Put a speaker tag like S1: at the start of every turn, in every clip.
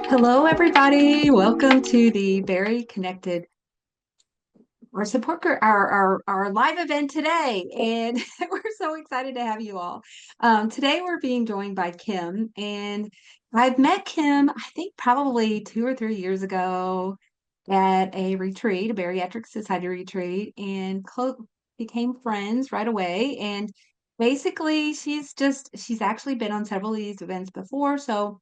S1: Hello, everybody. Welcome to the BariConnected, our support group, our live event today, and we're so excited to have you all. Today, we're being joined by Kim, and I've met Kim, I think probably 2 or 3 years ago at a retreat, a bariatric society retreat, and became friends right away. And basically, she's actually been on several of these events before, so.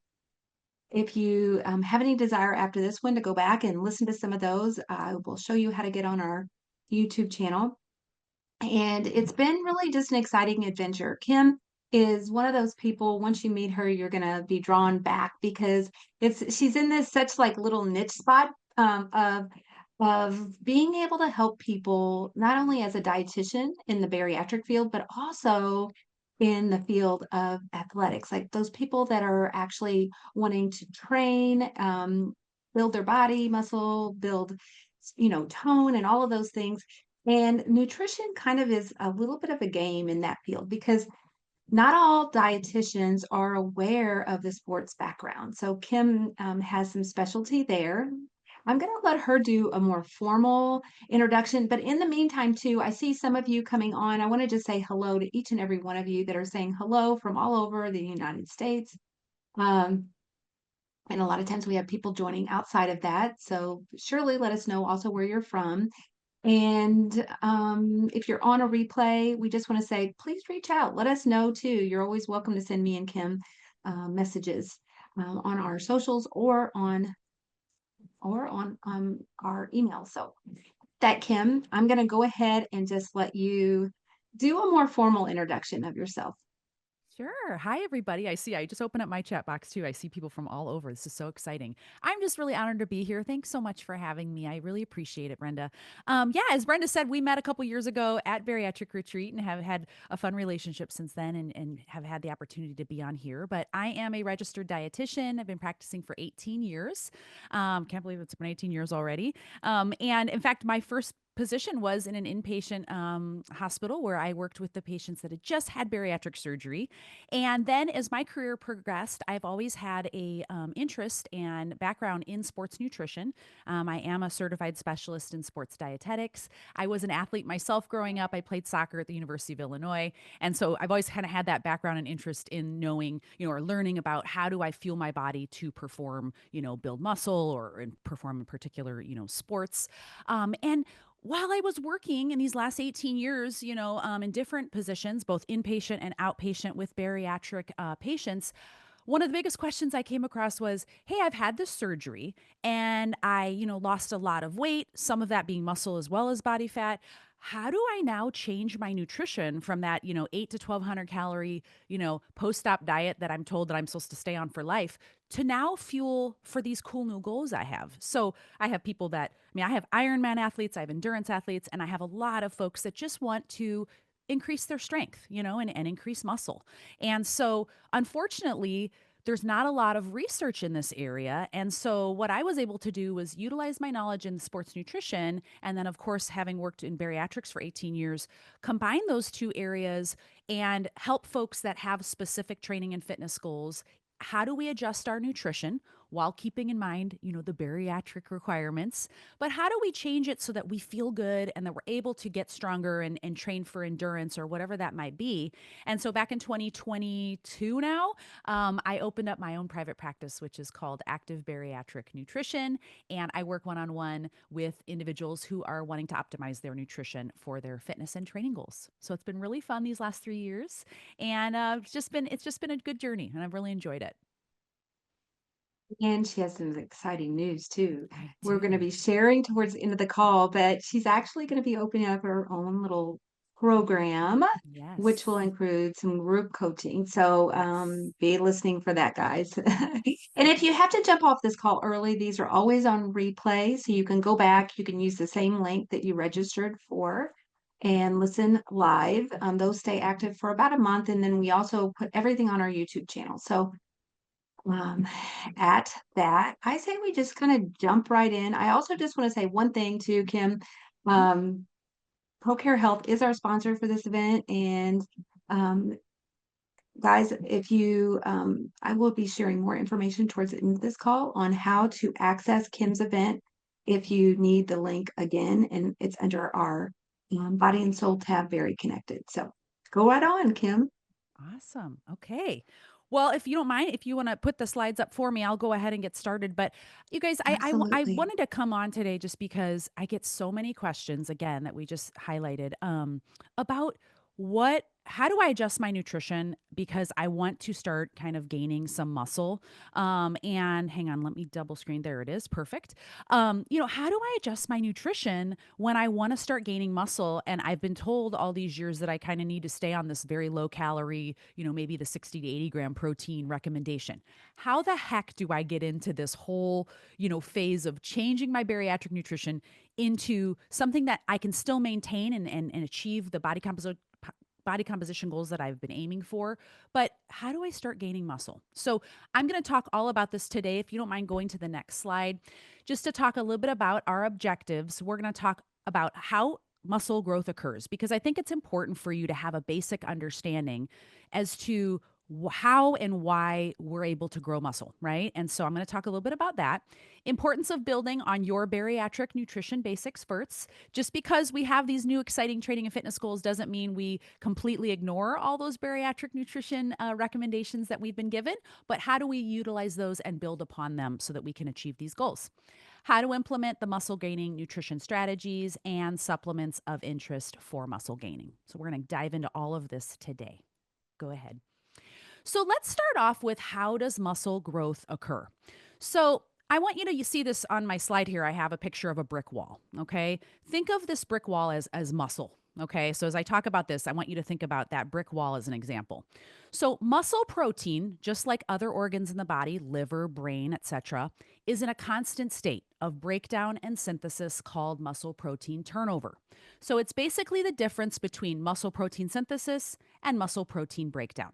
S1: If you have any desire after this one to go back and listen to some of those, I will show you how to get on our YouTube channel. And it's been really just an exciting adventure. Kim is one of those people, once you meet her, you're going to be drawn back because she's in this such like little niche spot of being able to help people not only as a dietitian in the bariatric field, but also in the field of athletics, like those people that are actually wanting to train, build their body muscle, build, tone and all of those things. And nutrition kind of is a little bit of a game in that field because not all dietitians are aware of the sports background. So Kim has some specialty there. I'm going to let her do a more formal introduction, but in the meantime, too, I see some of you coming on. I want to just say hello to each and every one of you that are saying hello from all over the United States. Um, and a lot of times we have people joining outside of that. So surely let us know also where you're from. And if you're on a replay, we just want to say, please reach out. Let us know too. You're always welcome to send me and Kim messages on our socials or on our email. So that Kim, I'm going to go ahead and just let you do a more formal introduction of yourself.
S2: Sure. Hi, everybody. I just opened up my chat box too. I see people from all over. This is so exciting. I'm just really honored to be here. Thanks so much for having me. I really appreciate it, Brenda. Yeah, as Brenda said, we met a couple years ago at Bariatric Retreat and have had a fun relationship since then and have had the opportunity to be on here. But I am a registered dietitian. I've been practicing for 18 years. Can't believe it's been 18 years already. And in fact, my first position was in an inpatient hospital where I worked with the patients that had just had bariatric surgery. And then as my career progressed, I've always had a interest and background in sports nutrition. I am a certified specialist in sports dietetics. I was an athlete myself growing up. I played soccer at the University of Illinois. And so I've always kind of had that background and interest in knowing, or learning about how do I fuel my body to perform, build muscle or perform in particular, sports. And while I was working in these last 18 years, in different positions, both inpatient and outpatient with bariatric patients, one of the biggest questions I came across was, hey, I've had this surgery and I, lost a lot of weight, some of that being muscle as well as body fat. How do I now change my nutrition from that, 8 to 1200 calorie, post-op diet that I'm told that I'm supposed to stay on for life to now fuel for these cool new goals I have? So I have people I have Ironman athletes, I have endurance athletes, and I have a lot of folks that just want to increase their strength, and increase muscle. And so, unfortunately, there's not a lot of research in this area. And so, what I was able to do was utilize my knowledge in sports nutrition. And then, of course, having worked in bariatrics for 18 years, combine those two areas and help folks that have specific training and fitness goals. How do we adjust our nutrition while keeping in mind, the bariatric requirements? But how do we change it so that we feel good and that we're able to get stronger and train for endurance or whatever that might be? And so back in 2022 now, I opened up my own private practice, which is called Active Bariatric Nutrition. And I work one on one with individuals who are wanting to optimize their nutrition for their fitness and training goals. So it's been really fun these last 3 years. And it's just been a good journey and I've really enjoyed it.
S1: And she has some exciting news too.
S2: I
S1: We're going to
S2: do.
S1: be sharing towards the end of the call, but she's actually going to be opening up her own little program, which will
S2: Yes.
S1: include some group coaching. So
S2: Yes.
S1: be listening for that, guys. And if you have to jump off this call early, these are always on replay. So you can go back, you can use the same link that you registered for and listen live. Those stay active for about a month. And then we also put everything on our YouTube channel. So um, at that, I say we just kind of jump right in. I also just want to say one thing too, Kim.
S2: Mhm.
S1: Procare Health is our sponsor for this event, and um, guys, if you, I will be sharing more information towards the end of this call on how to access Kim's event if you need the link again, and it's under our Body and Soul tab, Very Connected. So go right on, Kim.
S2: Awesome. Okay. Well, if you don't mind, if you want to put the slides up for me, I'll go ahead and get started. But you guys, I
S1: Absolutely.
S2: wanted to come on today just because I get so many questions again that we just highlighted about how do I adjust my nutrition because I want to start kind of gaining some muscle. And hang on, let me double screen. There it is. Perfect. How do I adjust my nutrition when I want to start gaining muscle? And I've been told all these years that I kind of need to stay on this very low calorie, maybe the 60 to 80 gram protein recommendation. How the heck do I get into this whole, phase of changing my bariatric nutrition into something that I can still maintain and achieve the body composition goals that I've been aiming for, but how do I start gaining muscle? So, I'm going to talk all about this today. If you don't mind going to the next slide, just to talk a little bit about our objectives, we're going to talk about how muscle growth occurs because I think it's important for you to have a basic understanding as to how and why we're able to grow muscle, right? And so I'm going to talk a little bit about that. Importance of building on your bariatric nutrition basics first. Just because we have these new exciting training and fitness goals doesn't mean we completely ignore all those bariatric nutrition recommendations that we've been given, but how do we utilize those and build upon them so that we can achieve these goals? How to implement the muscle gaining nutrition strategies and supplements of interest for muscle gaining. So, we're going to dive into all of this today. Go ahead. So let's start off with how does muscle growth occur? So I want you to you see this on my slide here. I have a picture of a brick wall. Okay. Think of this brick wall as muscle. Okay. So as I talk about this, I want you to think about that brick wall as an example. So muscle protein, just like other organs in the body, liver, brain, etc., is in a constant state of breakdown and synthesis called muscle protein turnover. So it's basically the difference between muscle protein synthesis and muscle protein breakdown.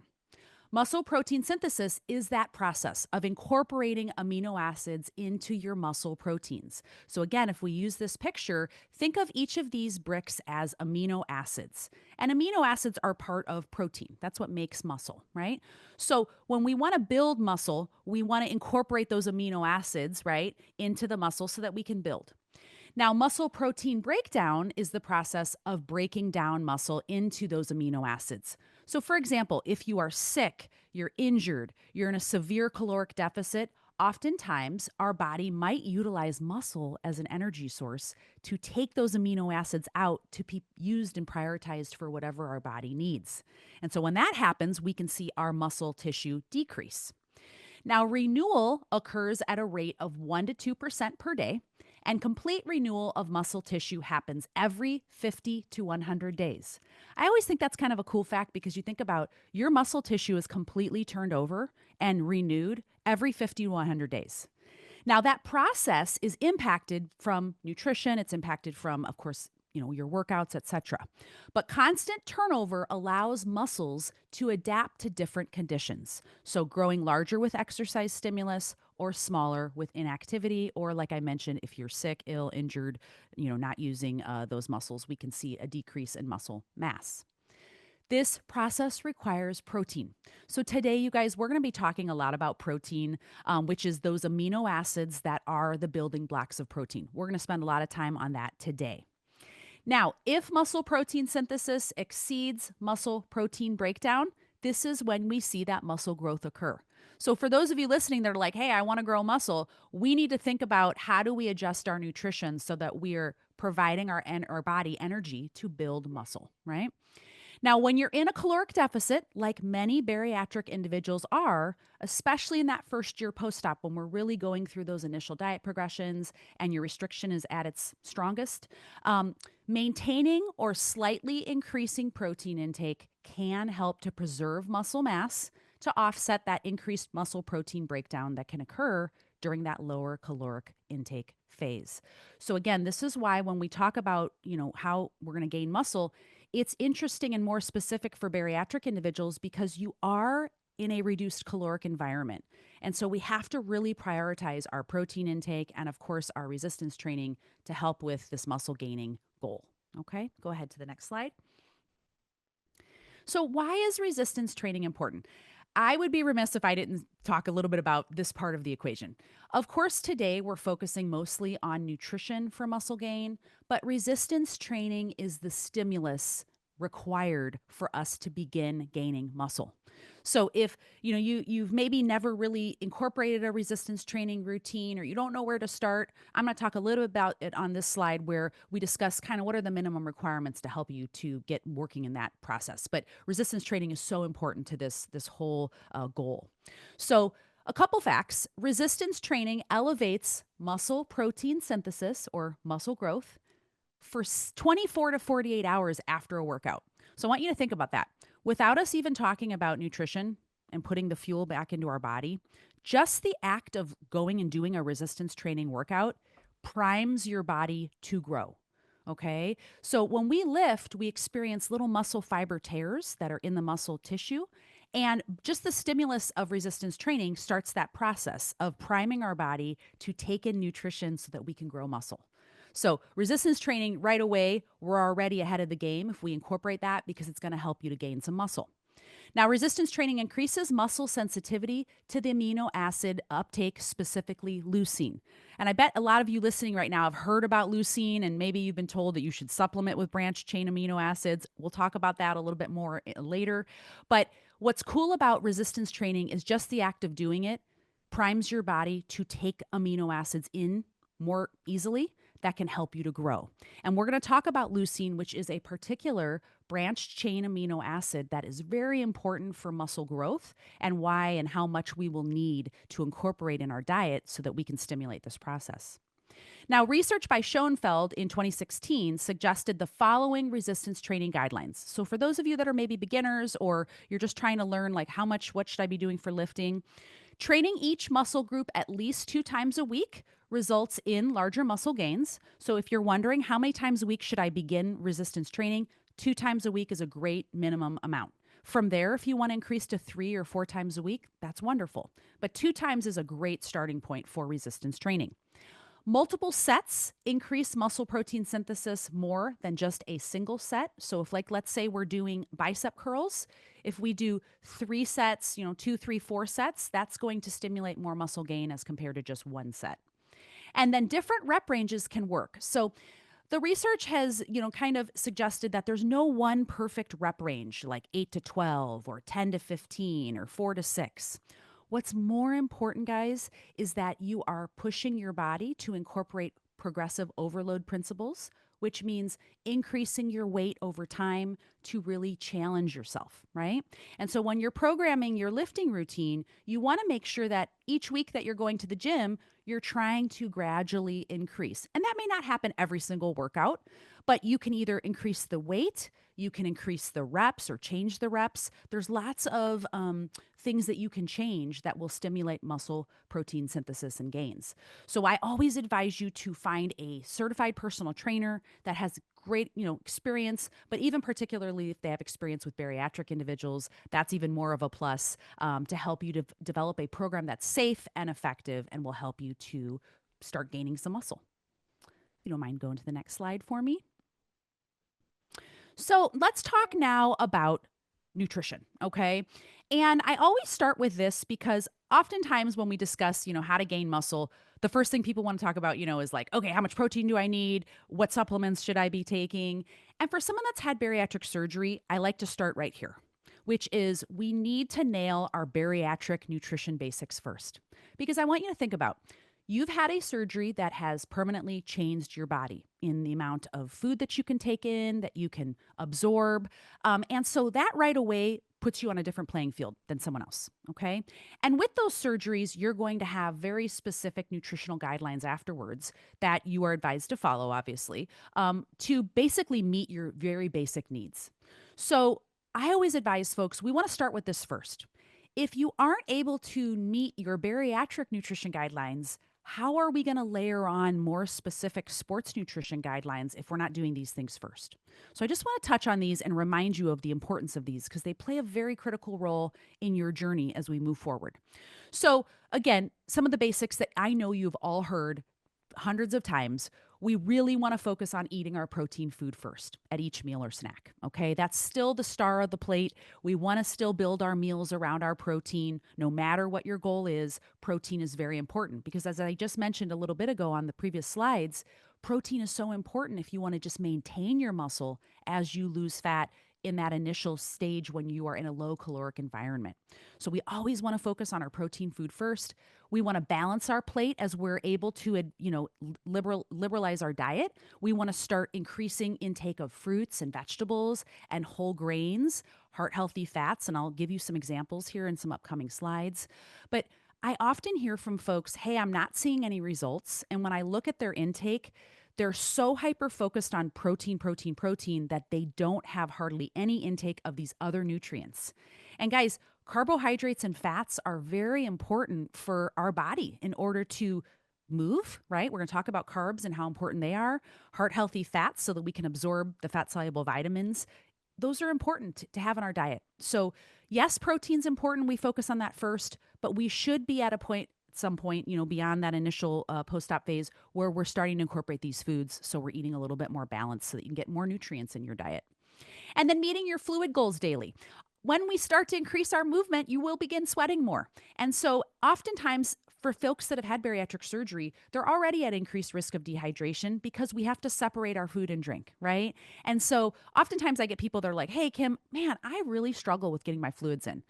S2: Muscle protein synthesis is that process of incorporating amino acids into your muscle proteins. So, again, if we use this picture, think of each of these bricks as amino acids. And amino acids are part of protein. That's what makes muscle, right? So, when we want to build muscle, we want to incorporate those amino acids, right, into the muscle so that we can build. Now, muscle protein breakdown is the process of breaking down muscle into those amino acids. So, for example, if you are sick, you're injured, you're in a severe caloric deficit, oftentimes our body might utilize muscle as an energy source to take those amino acids out to be used and prioritized for whatever our body needs. And so, when that happens, we can see our muscle tissue decrease. Now, renewal occurs at a rate of 1 to 2% per day, and complete renewal of muscle tissue happens every 50 to 100 days. I always think that's kind of a cool fact because you think about your muscle tissue is completely turned over and renewed every 50 to 100 days. Now, that process is impacted from nutrition, it's impacted from, of course, your workouts, etc. But constant turnover allows muscles to adapt to different conditions. So growing larger with exercise stimulus or smaller with inactivity, or like I mentioned, if you're sick, ill, injured, not using those muscles, we can see a decrease in muscle mass. This process requires protein. So, today, you guys, we're going to be talking a lot about protein, which is those amino acids that are the building blocks of protein. We're going to spend a lot of time on that today. Now, if muscle protein synthesis exceeds muscle protein breakdown, this is when we see that muscle growth occur. So, for those of you listening that are like, hey, I want to grow muscle, we need to think about how do we adjust our nutrition so that we're providing our body energy to build muscle, right? Now, when you're in a caloric deficit, like many bariatric individuals are, especially in that first year post op, when we're really going through those initial diet progressions and your restriction is at its strongest, maintaining or slightly increasing protein intake can help to preserve muscle mass to offset that increased muscle protein breakdown that can occur during that lower caloric intake phase. So again, this is why when we talk about, how we're going to gain muscle, it's interesting and more specific for bariatric individuals because you are in a reduced caloric environment. And so we have to really prioritize our protein intake and, of course, our resistance training to help with this muscle gaining goal. Okay, go ahead to the next slide. So, why is resistance training important? I would be remiss if I didn't talk a little bit about this part of the equation. Of course, today we're focusing mostly on nutrition for muscle gain, but resistance training is the stimulus required for us to begin gaining muscle. So if you've maybe never really incorporated a resistance training routine or you don't know where to start, I'm going to talk a little bit about it on this slide where we discuss kind of what are the minimum requirements to help you to get working in that process. But resistance training is so important to this whole goal. So a couple facts: resistance training elevates muscle protein synthesis or muscle growth for 24 to 48 hours after a workout. So I want you to think about that. Without us even talking about nutrition and putting the fuel back into our body, just the act of going and doing a resistance training workout primes your body to grow. Okay. So when we lift, we experience little muscle fiber tears that are in the muscle tissue. And just the stimulus of resistance training starts that process of priming our body to take in nutrition so that we can grow muscle. So, resistance training right away, we're already ahead of the game if we incorporate that because it's going to help you to gain some muscle. Now, resistance training increases muscle sensitivity to the amino acid uptake, specifically leucine. And I bet a lot of you listening right now have heard about leucine, and maybe you've been told that you should supplement with branched chain amino acids. We'll talk about that a little bit more later. But what's cool about resistance training is just the act of doing it primes your body to take amino acids in more easily that can help you to grow. And we're going to talk about leucine, which is a particular branched chain amino acid that is very important for muscle growth and why and how much we will need to incorporate in our diet so that we can stimulate this process. Now, research by Schoenfeld in 2016 suggested the following resistance training guidelines. So, for those of you that are maybe beginners or you're just trying to learn, like, what should I be doing for lifting? Training each muscle group at least 2 times a week results in larger muscle gains. So if you're wondering how many times a week should I begin resistance training, 2 times a week is a great minimum amount. From there, if you want to increase to 3 or 4 times a week, that's wonderful. But 2 times is a great starting point for resistance training. Multiple sets increase muscle protein synthesis more than just a single set. So if, like, let's say we're doing bicep curls, if we do 3 sets, 2, 3, 4 sets, that's going to stimulate more muscle gain as compared to just one set. And then different rep ranges can work. So the research has, kind of suggested that there's no one perfect rep range, like 8 to 12 or 10 to 15 or 4 to 6. What's more important, guys, is that you are pushing your body to incorporate progressive overload principles, which means increasing your weight over time to really challenge yourself, right? And so when you're programming your lifting routine, you want to make sure that each week that you're going to the gym, you're trying to gradually increase. And that may not happen every single workout, but you can either increase the weight, you can increase the reps or change the reps. There's lots of things that you can change that will stimulate muscle protein synthesis and gains. So I always advise you to find a certified personal trainer that has great, experience, but even particularly if they have experience with bariatric individuals, that's even more of a plus to help you to develop a program that's safe and effective and will help you to start gaining some muscle. If you don't mind going to the next slide for me. So let's talk now about nutrition, okay? And I always start with this because oftentimes when we discuss, how to gain muscle, the first thing people want to talk about, is like, okay, how much protein do I need? What supplements should I be taking? And for someone that's had bariatric surgery, I like to start right here, which is we need to nail our bariatric nutrition basics first. Because I want you to think about you've had a surgery that has permanently changed your body in the amount of food that you can take in, that you can absorb. And so that right away puts you on a different playing field than someone else. Okay. And with those surgeries, you're going to have very specific nutritional guidelines afterwards that you are advised to follow, obviously, to basically meet your very basic needs. So I always advise folks, we want to start with this first. If you aren't able to meet your bariatric nutrition guidelines, how are we going to layer on more specific sports nutrition guidelines if we're not doing these things first? So I just want to touch on these and remind you of the importance of these because they play a very critical role in your journey as we move forward. So again, some of the basics that I know you've all heard hundreds of times. we really want to focus on eating our protein food first at each meal or snack. Okay. That's still the star of the plate. We want to still build our meals around our protein. No matter what your goal is, protein is very important because, as I just mentioned a little bit ago on the previous slides, protein is so important if you want to just maintain your muscle as you lose fat in that initial stage when you are in a low caloric environment. So we always want to focus on our protein food first. We want to balance our plate as we're able to, liberalize our diet. We want to start increasing intake of fruits and vegetables and whole grains, heart healthy fats, and I'll give you some examples here in some upcoming slides. But I often hear from folks, hey, I'm not seeing any results. And when I look at their intake, they're so hyper focused on protein, protein, protein that they don't have hardly any intake of these other nutrients. And guys, carbohydrates and fats are very important for our body in order to move, right? We're going to talk about carbs and how important they are, heart healthy fats so that we can absorb the fat soluble vitamins. Those are important to have in our diet. So, yes, protein's important. We focus on that first, but we should be at a point some point, beyond that initial post-op phase where we're starting to incorporate these foods. So we're eating a little bit more balanced so that you can get more nutrients in your diet. And then meeting your fluid goals daily. When we start to increase our movement, you will begin sweating more. And so oftentimes for folks that have had bariatric surgery, they're already at increased risk of dehydration because we have to separate our food and drink, right? And so oftentimes I get people that are like, hey, Kim, man, I really struggle with getting my fluids in.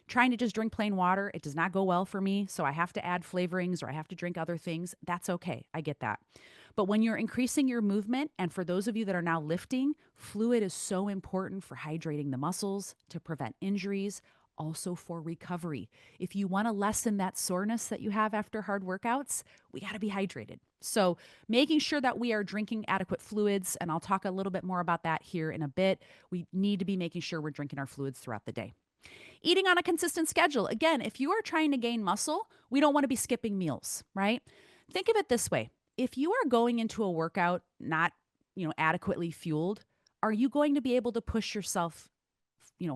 S2: Trying to just drink plain water, it does not go well for me. So I have to add flavorings or I have to drink other things. That's okay. I get that. But when you're increasing your movement, and for those of you that are now lifting, fluid is so important for hydrating the muscles, to prevent injuries, also for recovery. If you want to lessen that soreness that you have after hard workouts, we got to be hydrated. So making sure that we are drinking adequate fluids, and I'll talk a little bit more about that here in a bit. We need to be making sure we're drinking our fluids throughout the day. Eating on a consistent schedule. Again, if you are trying to gain muscle, we don't want to be skipping meals, right? Think of it this way. If you are going into a workout not, adequately fueled, are you going to be able to push yourself,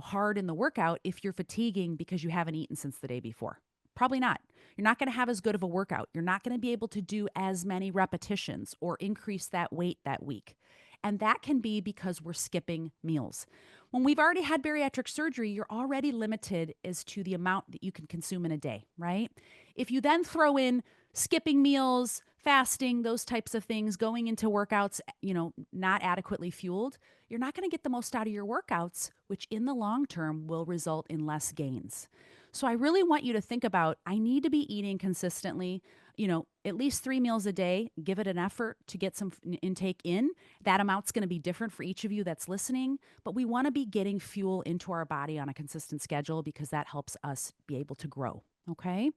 S2: hard in the workout if you're fatiguing because you haven't eaten since the day before? Probably not. You're not going to have as good of a workout. You're not going to be able to do as many repetitions or increase that weight that week. And that can be because we're skipping meals. When we've already had bariatric surgery, you're already limited as to the amount that you can consume in a day, right? If you then throw in skipping meals, fasting, those types of things, going into workouts, not adequately fueled, you're not going to get the most out of your workouts, which in the long term will result in less gains. So I really want you to think about, I need to be eating consistently, at least 3 meals a day. Give it an effort to get some intake in. That amount's going to be different for each of you that's listening, but we want to be getting fuel into our body on a consistent schedule because that helps us be able to grow. Okay.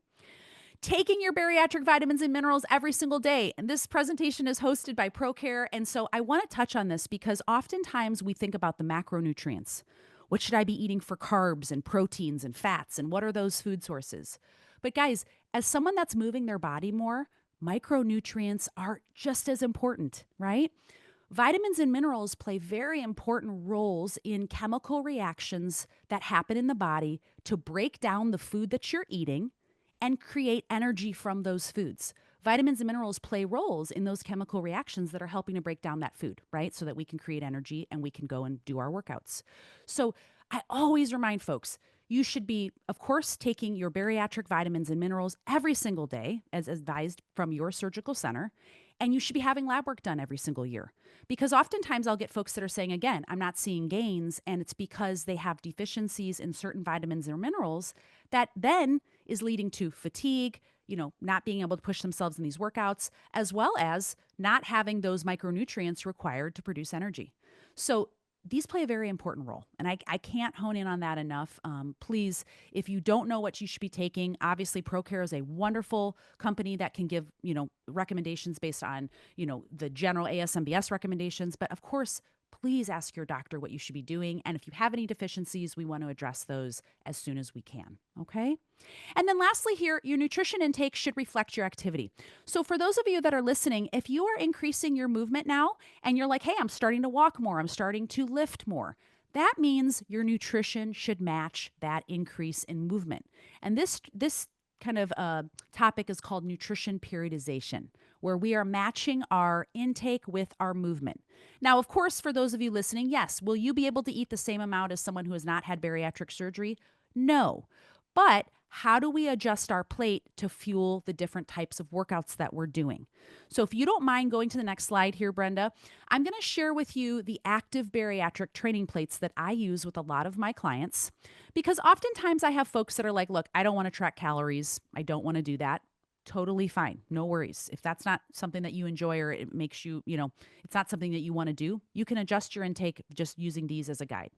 S2: Taking your bariatric vitamins and minerals every single day. And this presentation is hosted by Procare. And so I want to touch on this because oftentimes we think about the macronutrients. What should I be eating for carbs and proteins and fats? And what are those food sources? But guys, as someone that's moving their body more, micronutrients are just as important, right? Vitamins and minerals play very important roles in chemical reactions that happen in the body to break down the food that you're eating and create energy from those foods. Vitamins and minerals play roles in those chemical reactions that are helping to break down that food, right? So that we can create energy and we can go and do our workouts. So I always remind folks, you should be, of course, taking your bariatric vitamins and minerals every single day, as advised from your surgical center. And you should be having lab work done every single year. Because oftentimes I'll get folks that are saying, again, I'm not seeing gains, and it's because they have deficiencies in certain vitamins or minerals that then is leading to fatigue, not being able to push themselves in these workouts, as well as not having those micronutrients required to produce energy. So these play a very important role. And I can't hone in on that enough. Please, if you don't know what you should be taking, obviously Procare is a wonderful company that can give, recommendations based on, the general ASMBS recommendations. But of course, please ask your doctor what you should be doing. And if you have any deficiencies, we want to address those as soon as we can. Okay. And then lastly here, your nutrition intake should reflect your activity. So for those of you that are listening, if you are increasing your movement now and you're like, hey, I'm starting to walk more, I'm starting to lift more, that means your nutrition should match that increase in movement. And this kind of topic is called nutrition periodization, where we are matching our intake with our movement. Now, of course, for those of you listening, yes, will you be able to eat the same amount as someone who has not had bariatric surgery? No. But how do we adjust our plate to fuel the different types of workouts that we're doing? So, if you don't mind going to the next slide here, Brenda, I'm going to share with you the active bariatric training plates that I use with a lot of my clients because oftentimes I have folks that are like, look, I don't want to track calories. I don't want to do that. Totally fine. No worries. If that's not something that you enjoy or it makes you, it's not something that you want to do, you can adjust your intake just using these as a guide.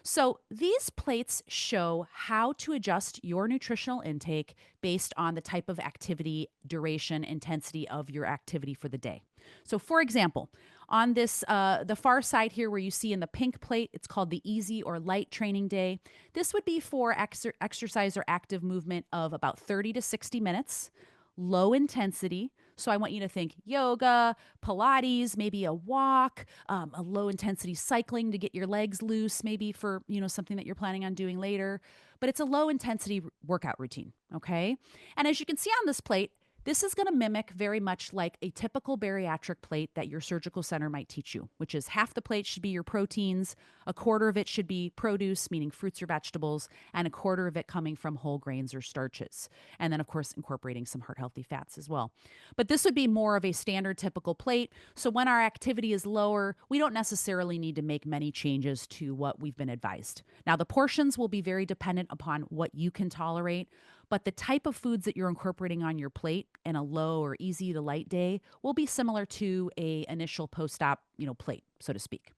S2: So, these plates show how to adjust your nutritional intake based on the type of activity, duration, intensity of your activity for the day. So, for example, on this, the far side here where you see in the pink plate, it's called the easy or light training day. This would be for exercise or active movement of about 30 to 60 minutes, low intensity. So I want you to think yoga, Pilates, maybe a walk, a low intensity cycling to get your legs loose, maybe for, something that you're planning on doing later. But it's a low intensity workout routine. Okay. And as you can see on this plate, this is going to mimic very much like a typical bariatric plate that your surgical center might teach you, which is half the plate should be your proteins, a quarter of it should be produce, meaning fruits or vegetables, and a quarter of it coming from whole grains or starches. And then, of course, incorporating some heart healthy fats as well. But this would be more of a standard typical plate. So when our activity is lower, we don't necessarily need to make many changes to what we've been advised. Now, the portions will be very dependent upon what you can tolerate, but the type of foods that you're incorporating on your plate in a low or easy to light day will be similar to a initial post-op, plate, so to speak.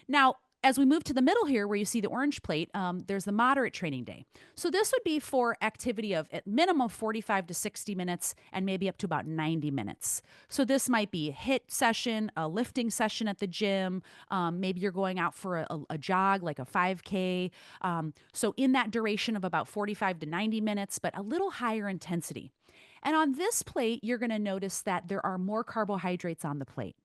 S2: Now, as we move to the middle here, where you see the orange plate, there's the moderate training day. So this would be for activity of at minimum 45 to 60 minutes and maybe up to about 90 minutes. So this might be a HIIT session, a lifting session at the gym. Maybe you're going out for a jog, like a 5K. So in that duration of about 45 to 90 minutes, but a little higher intensity. And on this plate, you're going to notice that there are more carbohydrates on the plate.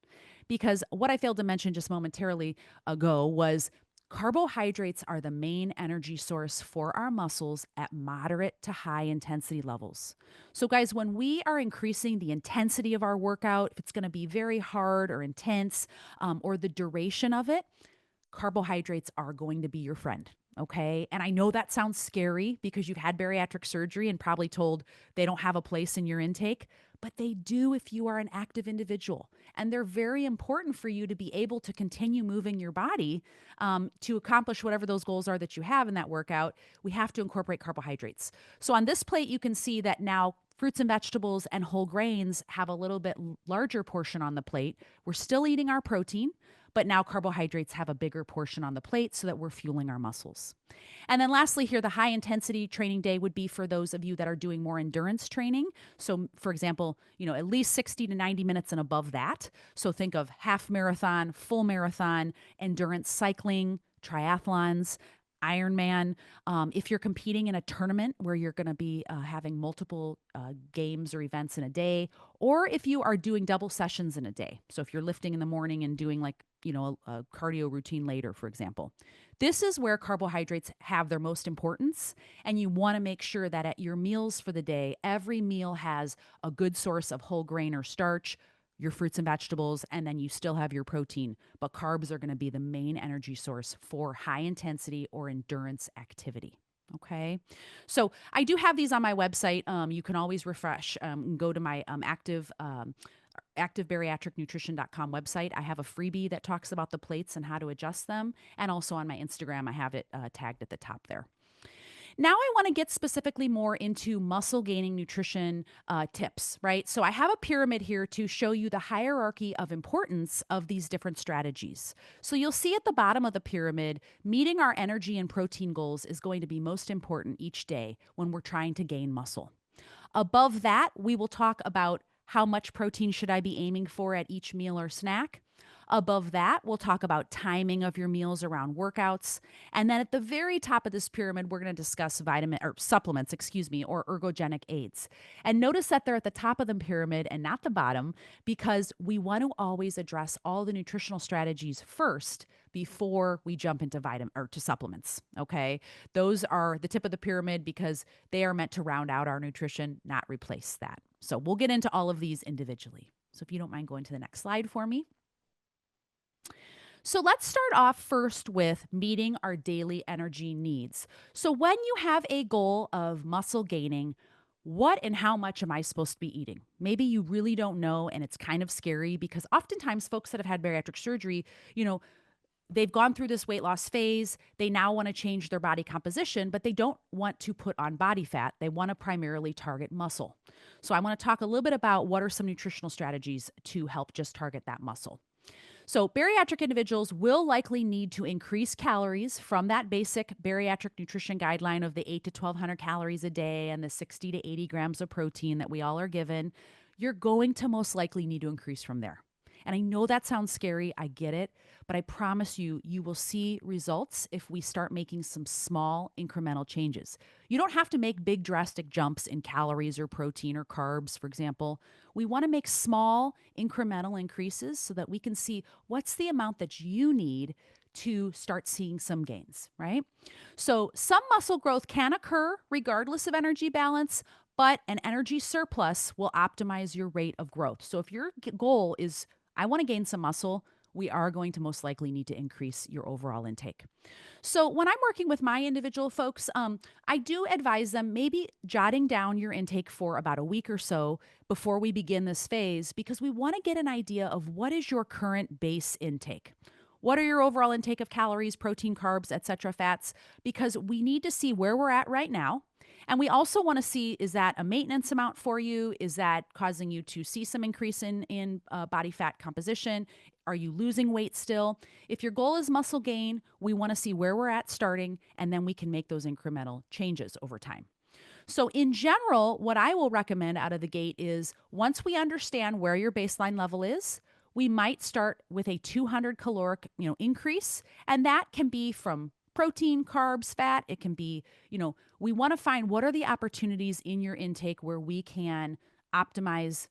S2: Because what I failed to mention just momentarily ago was carbohydrates are the main energy source for our muscles at moderate to high intensity levels. So, guys, when we are increasing the intensity of our workout, if it's going to be very hard or intense, or the duration of it, carbohydrates are going to be your friend. Okay. And I know that sounds scary because you've had bariatric surgery and probably told they don't have a place in your intake, but they do if you are an active individual. And they're very important for you to be able to continue moving your body to accomplish whatever those goals are that you have in that workout. We have to incorporate carbohydrates. So on this plate, you can see that now fruits and vegetables and whole grains have a little bit larger portion on the plate. We're still eating our protein, but now carbohydrates have a bigger portion on the plate so that we're fueling our muscles. And then lastly here, the high intensity training day would be for those of you that are doing more endurance training. So for example, at least 60 to 90 minutes and above that. So think of half marathon, full marathon, endurance cycling, triathlons, Ironman. If you're competing in a tournament where you're going to be having multiple games or events in a day, or if you are doing double sessions in a day. So if you're lifting in the morning and doing like, a cardio routine later, for example. This is where carbohydrates have their most importance. And you want to make sure that at your meals for the day, every meal has a good source of whole grain or starch, your fruits and vegetables, and then you still have your protein. But carbs are going to be the main energy source for high intensity or endurance activity. Okay. So I do have these on my website. You can always refresh and go to my activebariatricnutrition.com website. I have a freebie that talks about the plates and how to adjust them. And also on my Instagram, I have it tagged at the top there. Now I want to get specifically more into muscle gaining nutrition tips, right? So I have a pyramid here to show you the hierarchy of importance of these different strategies. So you'll see at the bottom of the pyramid, meeting our energy and protein goals is going to be most important each day when we're trying to gain muscle. Above that, we will talk about how much protein should I be aiming for at each meal or snack. Above that, we'll talk about timing of your meals around workouts. And then at the very top of this pyramid, we're going to discuss supplements, or ergogenic aids. And notice that they're at the top of the pyramid and not the bottom because we want to always address all the nutritional strategies first before we jump into vitamin or to supplements. Okay. Those are the tip of the pyramid because they are meant to round out our nutrition, not replace that. So we'll get into all of these individually. So if you don't mind going to the next slide for me. So let's start off first with meeting our daily energy needs. So when you have a goal of muscle gaining, what and how much am I supposed to be eating? Maybe you really don't know and it's kind of scary because oftentimes folks that have had bariatric surgery, you know, they've gone through this weight loss phase. They now want to change their body composition, but they don't want to put on body fat. They want to primarily target muscle. So I want to talk a little bit about what are some nutritional strategies to help just target that muscle. So, bariatric individuals will likely need to increase calories from that basic bariatric nutrition guideline of the 8 to 1200 calories a day and the 60 to 80 grams of protein that we all are given. You're going to most likely need to increase from there. And I know that sounds scary. I get it. But I promise you, you will see results if we start making some small incremental changes. You don't have to make big drastic jumps in calories or protein or carbs, for example. We want to make small incremental increases so that we can see what's the amount that you need to start seeing some gains, right? So, some muscle growth can occur regardless of energy balance, but an energy surplus will optimize your rate of growth. So, if your goal is, I want to gain some muscle, we are going to most likely need to increase your overall intake. So when I'm working with my individual folks, I do advise them maybe jotting down your intake for about a week or so before we begin this phase, because we want to get an idea of what is your current base intake. What are your overall intake of calories, protein, carbs, etc., fats? Because we need to see where we're at right now. And we also want to see, is that a maintenance amount for you? Is that causing you to see some increase in body fat composition? Are you losing weight still? If your goal is muscle gain, we want to see where we're at starting, and then we can make those incremental changes over time. So, in general, what I will recommend out of the gate is once we understand where your baseline level is, we might start with a 200 caloric, increase, and that can be from protein, carbs, fat. It can be, we want to find what are the opportunities in your intake where we can optimize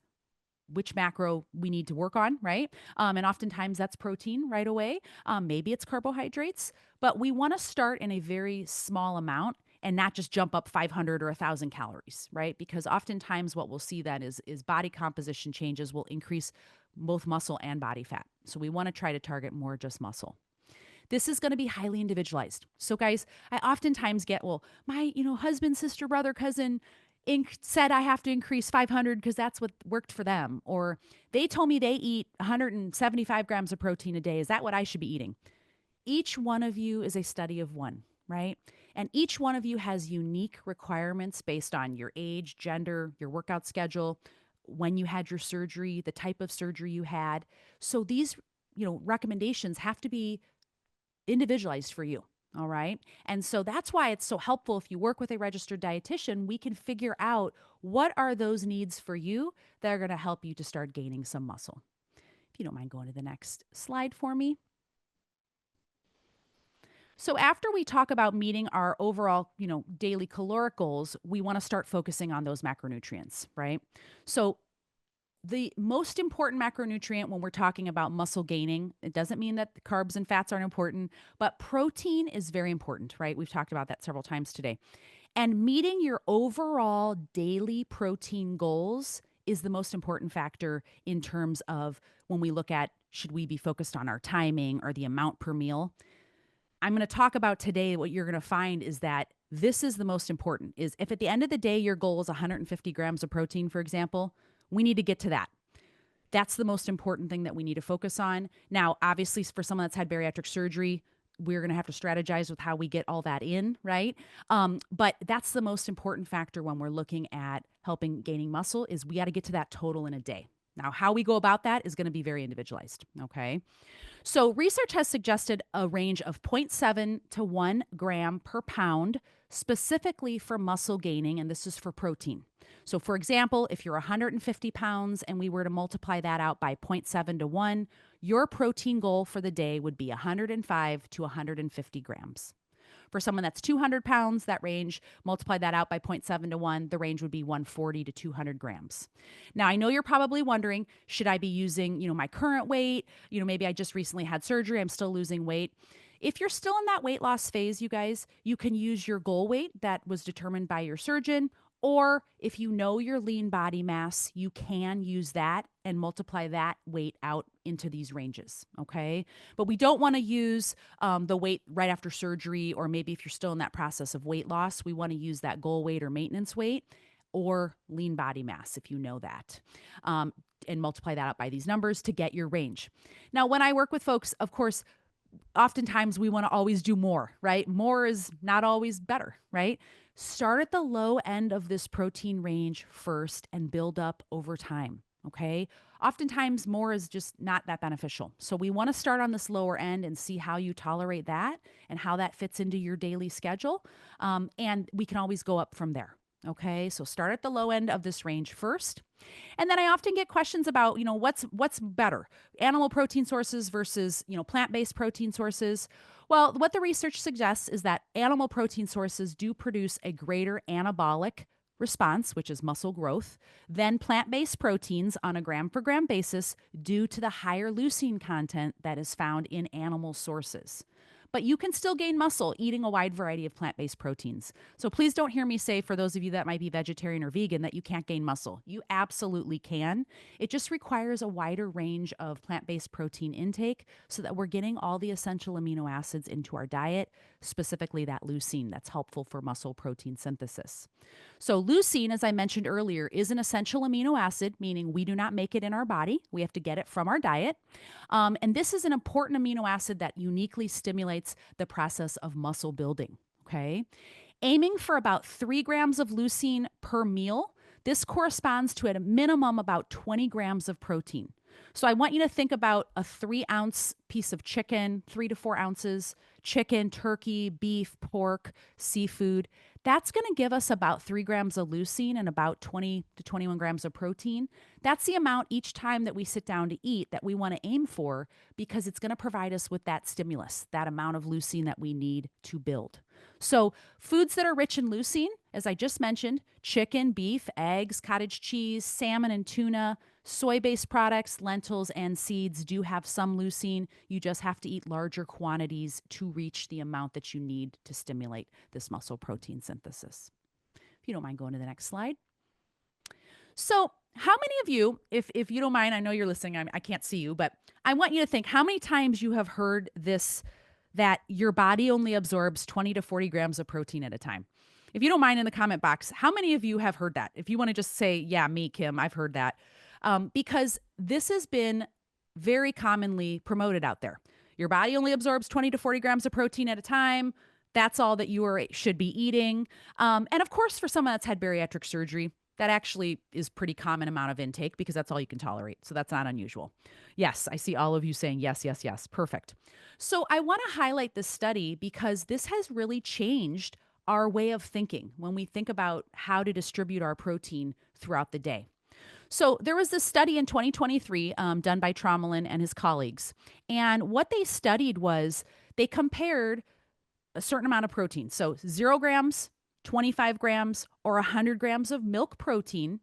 S2: which macro we need to work on, right? And oftentimes that's protein right away. Maybe it's carbohydrates, but we want to start in a very small amount and not just jump up 500 or 1,000 calories, right? Because oftentimes what we'll see then is body composition changes will increase both muscle and body fat. So we want to try to target more just muscle. This is going to be highly individualized. So guys, I oftentimes get, well, my, husband, sister, brother, cousin said I have to increase 500 because that's what worked for them. Or they told me they eat 175 grams of protein a day. Is that what I should be eating? Each one of you is a study of one, right? And each one of you has unique requirements based on your age, gender, your workout schedule, when you had your surgery, the type of surgery you had. So these, recommendations have to be individualized for you. All right. And so that's why it's so helpful if you work with a registered dietitian, we can figure out what are those needs for you that are going to help you to start gaining some muscle. If you don't mind going to the next slide for me. So after we talk about meeting our overall, daily caloric goals, we want to start focusing on those macronutrients, right? So the most important macronutrient when we're talking about muscle gaining, it doesn't mean that the carbs and fats aren't important, but protein is very important, right? We've talked about that several times today. And meeting your overall daily protein goals is the most important factor in terms of when we look at should we be focused on our timing or the amount per meal. I'm going to talk about today what you're going to find is that this is the most important, is if at the end of the day your goal is 150 grams of protein, for example, we need to get to that. That's the most important thing that we need to focus on. Now, obviously, for someone that's had bariatric surgery, we're going to have to strategize with how we get all that in, right? But that's the most important factor when we're looking at helping gaining muscle is we got to get to that total in a day. Now, how we go about that is going to be very individualized, okay? So research has suggested a range of 0.7 to 1 gram per pound specifically for muscle gaining, and this is for protein. So for example, if you're 150 pounds and we were to multiply that out by 0.7 to 1, your protein goal for the day would be 105 to 150 grams. For someone that's 200 pounds, that range, multiply that out by 0.7 to 1, the range would be 140 to 200 grams. Now, I know you're probably wondering, should I be using, my current weight? Maybe I just recently had surgery, I'm still losing weight. If you're still in that weight loss phase, you guys, you can use your goal weight that was determined by your surgeon. Or if you know your lean body mass, you can use that and multiply that weight out into these ranges. Okay. But we don't want to use the weight right after surgery, or maybe if you're still in that process of weight loss, we want to use that goal weight or maintenance weight or lean body mass, if you know that. And multiply that out by these numbers to get your range. Now, when I work with folks, of course, oftentimes we want to always do more, right? More is not always better, right? Start at the low end of this protein range first and build up over time. Okay. Oftentimes, more is just not that beneficial. So, we want to start on this lower end and see how you tolerate that and how that fits into your daily schedule. And we can always go up from there. Okay. So, start at the low end of this range first. And then I often get questions about, what's better, animal protein sources versus, plant-based protein sources. Well, what the research suggests is that animal protein sources do produce a greater anabolic response, which is muscle growth, than plant-based proteins on a gram per gram basis due to the higher leucine content that is found in animal sources. But you can still gain muscle eating a wide variety of plant-based proteins. So please don't hear me say, for those of you that might be vegetarian or vegan, that you can't gain muscle. You absolutely can. It just requires a wider range of plant-based protein intake so that we're getting all the essential amino acids into our diet, specifically that leucine that's helpful for muscle protein synthesis. So leucine, as I mentioned earlier, is an essential amino acid, meaning we do not make it in our body. We have to get it from our diet. And this is an important amino acid that uniquely stimulates the process of muscle building. Okay. Aiming for about 3 grams of leucine per meal, this corresponds to at a minimum about 20 grams of protein. So I want you to think about a 3-ounce piece of chicken, 3 to 4 ounces, chicken, turkey, beef, pork, seafood. That's going to give us about 3 grams of leucine and about 20 to 21 grams of protein. That's the amount each time that we sit down to eat that we want to aim for, because it's going to provide us with that stimulus, that amount of leucine that we need to build. So foods that are rich in leucine, as I just mentioned, chicken, beef, eggs, cottage cheese, salmon and tuna, soy-based products, lentils, and seeds do have some leucine. You just have to eat larger quantities to reach the amount that you need to stimulate this muscle protein synthesis. If you don't mind going to the next slide. So how many of you, if you don't mind, I know you're listening, I can't see you, but I want you to think how many times you have heard this, that your body only absorbs 20 to 40 grams of protein at a time. If you don't mind, in the comment box, how many of you have heard that? If you want to just say, yeah, me, Kim, I've heard that. Because this has been very commonly promoted out there. Your body only absorbs 20 to 40 grams of protein at a time. That's all that you should be eating. And of course, for someone that's had bariatric surgery, that actually is pretty common amount of intake because that's all you can tolerate. So that's not unusual. Yes, I see all of you saying yes, yes, yes. Perfect. So I want to highlight this study because this has really changed our way of thinking when we think about how to distribute our protein throughout the day. So there was this study in 2023 done by Tromelin and his colleagues. And what they studied was they compared a certain amount of protein. So 0 grams, 25 grams, or 100 grams of milk protein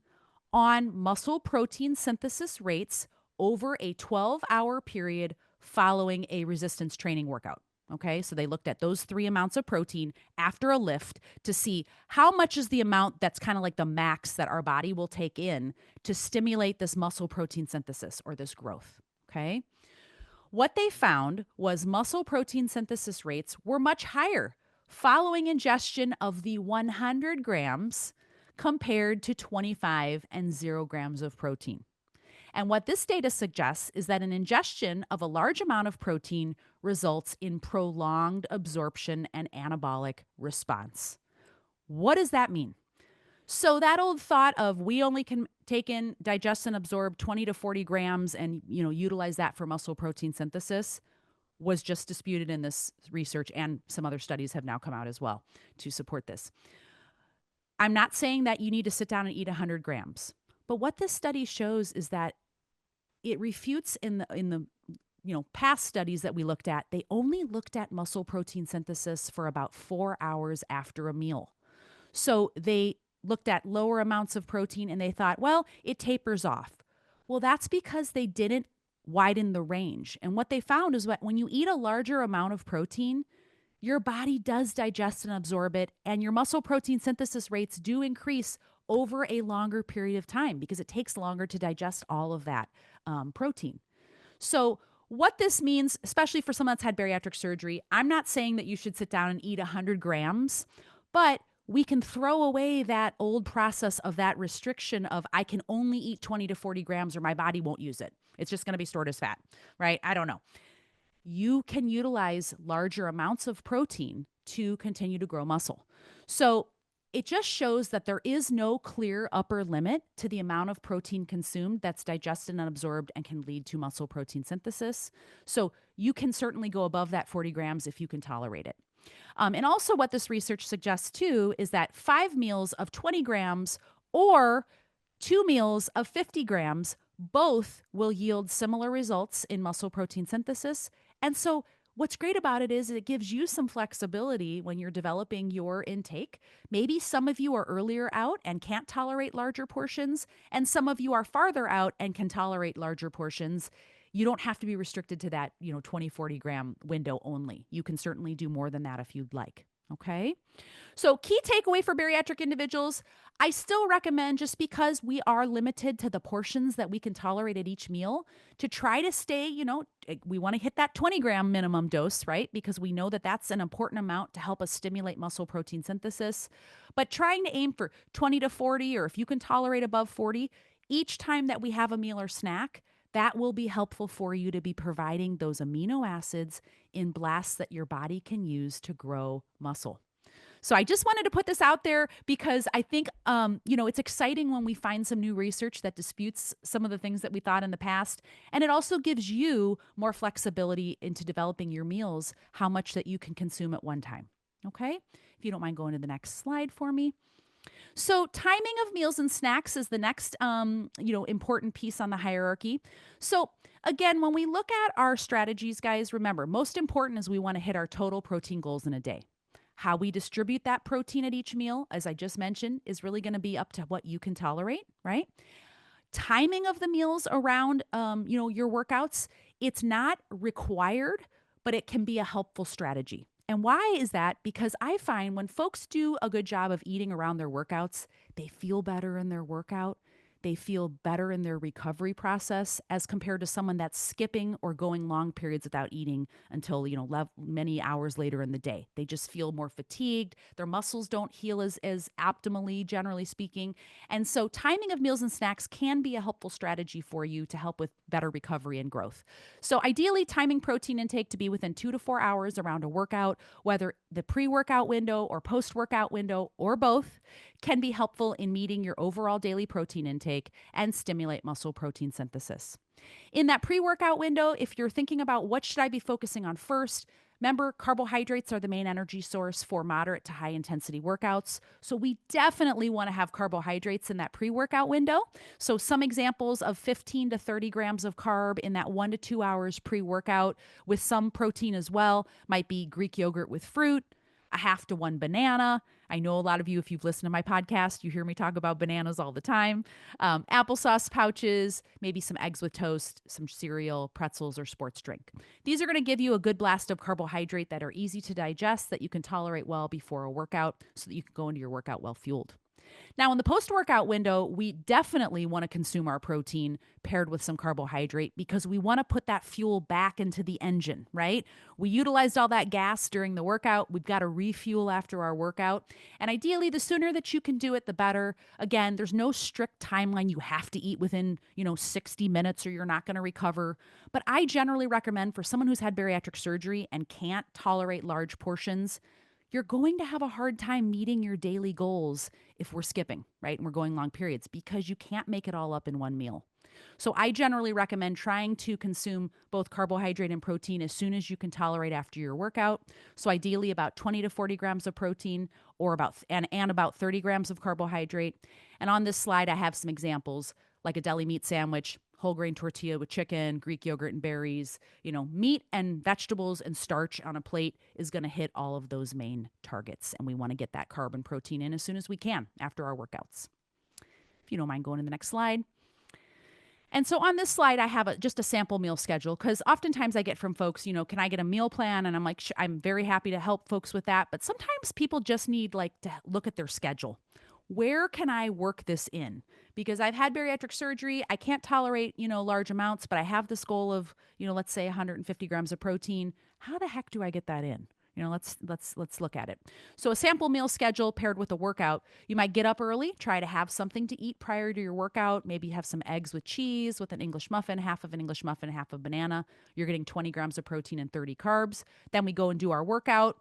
S2: on muscle protein synthesis rates over a 12-hour period following a resistance training workout. Okay, so they looked at those 3 amounts of protein after a lift to see how much is the amount that's kind of like the max that our body will take in to stimulate this muscle protein synthesis or this growth. Okay. What they found was muscle protein synthesis rates were much higher following ingestion of the 100 grams compared to 25 and 0 grams of protein. And what this data suggests is that an ingestion of a large amount of protein results in prolonged absorption and anabolic response. What does that mean? So that old thought of we only can take in, digest, and absorb 20 to 40 grams and utilize that for muscle protein synthesis was just disputed in this research, and some other studies have now come out as well to support this. I'm not saying that you need to sit down and eat 100 grams, but what this study shows is that it refutes in the past studies that we looked at, they only looked at muscle protein synthesis for about 4 hours after a meal. So they looked at lower amounts of protein and they thought, well, it tapers off. Well, that's because they didn't widen the range. And what they found is that when you eat a larger amount of protein, your body does digest and absorb it, and your muscle protein synthesis rates do increase over a longer period of time because it takes longer to digest all of that protein. So, what this means, especially for someone that's had bariatric surgery, I'm not saying that you should sit down and eat 100 grams, but we can throw away that old process of that restriction of I can only eat 20 to 40 grams or my body won't use it. It's just going to be stored as fat, right? I don't know. You can utilize larger amounts of protein to continue to grow muscle. So it just shows that there is no clear upper limit to the amount of protein consumed that's digested and absorbed and can lead to muscle protein synthesis. So you can certainly go above that 40 grams if you can tolerate it. And also, what this research suggests too is that 5 meals of 20 grams or 2 meals of 50 grams both will yield similar results in muscle protein synthesis. And so, what's great about it is it gives you some flexibility when you're developing your intake. Maybe some of you are earlier out and can't tolerate larger portions, and some of you are farther out and can tolerate larger portions. You don't have to be restricted to that, 20, 40 gram window only. You can certainly do more than that if you'd like. Okay. So, key takeaway for bariatric individuals, I still recommend, just because we are limited to the portions that we can tolerate at each meal, to try to stay, we want to hit that 20-gram minimum dose, right? Because we know that that's an important amount to help us stimulate muscle protein synthesis. But trying to aim for 20 to 40, or if you can tolerate above 40, each time that we have a meal or snack, that will be helpful for you to be providing those amino acids in blasts that your body can use to grow muscle. So I just wanted to put this out there because I think, it's exciting when we find some new research that disputes some of the things that we thought in the past. And it also gives you more flexibility into developing your meals, how much that you can consume at one time. Okay. If you don't mind going to the next slide for me. So timing of meals and snacks is the next, important piece on the hierarchy. So again, when we look at our strategies, guys, remember, most important is we want to hit our total protein goals in a day. How we distribute that protein at each meal, as I just mentioned, is really going to be up to what you can tolerate, right? Timing of the meals around, your workouts, it's not required, but it can be a helpful strategy. And why is that? Because I find when folks do a good job of eating around their workouts, they feel better in their workout. They feel better in their recovery process as compared to someone that's skipping or going long periods without eating until, many hours later in the day. They just feel more fatigued. Their muscles don't heal as optimally, generally speaking. And so timing of meals and snacks can be a helpful strategy for you to help with better recovery and growth. So ideally, timing protein intake to be within 2 to 4 hours around a workout, whether the pre-workout window or post-workout window or both, can be helpful in meeting your overall daily protein intake and stimulate muscle protein synthesis. In that pre-workout window, if you're thinking about what should I be focusing on first, remember, carbohydrates are the main energy source for moderate to high intensity workouts. So we definitely want to have carbohydrates in that pre-workout window. So some examples of 15 to 30 grams of carb in that 1 to 2 hours pre-workout with some protein as well might be Greek yogurt with fruit, a half to one banana. I know a lot of you, if you've listened to my podcast, you hear me talk about bananas all the time. Applesauce pouches, maybe some eggs with toast, some cereal, pretzels, or sports drink. These are going to give you a good blast of carbohydrate that are easy to digest, that you can tolerate well before a workout so that you can go into your workout well fueled. Now, in the post-workout window, we definitely want to consume our protein paired with some carbohydrate because we want to put that fuel back into the engine, right? We utilized all that gas during the workout. We've got to refuel after our workout. And ideally, the sooner that you can do it, the better. Again, there's no strict timeline. You have to eat within, 60 minutes or you're not going to recover. But I generally recommend for someone who's had bariatric surgery and can't tolerate large portions, you're going to have a hard time meeting your daily goals if we're skipping, right? And we're going long periods because you can't make it all up in one meal. So I generally recommend trying to consume both carbohydrate and protein as soon as you can tolerate after your workout. So ideally about 20 to 40 grams of protein or about 30 grams of carbohydrate. And on this slide, I have some examples like a deli meat sandwich, whole grain tortilla with chicken, Greek yogurt and berries, meat and vegetables and starch on a plate is going to hit all of those main targets. And we want to get that carb and protein in as soon as we can after our workouts. If you don't mind going to the next slide. And so on this slide, I have just a sample meal schedule because oftentimes I get from folks, can I get a meal plan? And I'm like, I'm very happy to help folks with that. But sometimes people just need to look at their schedule. Where can I work this in? Because I've had bariatric surgery. I can't tolerate, large amounts, but I have this goal of, let's say 150 grams of protein. How the heck do I get that in? Let's look at it. So a sample meal schedule paired with a workout. You might get up early, try to have something to eat prior to your workout. Maybe have some eggs with cheese, with an English muffin, half of an English muffin, half a banana. You're getting 20 grams of protein and 30 carbs. Then we go and do our workout.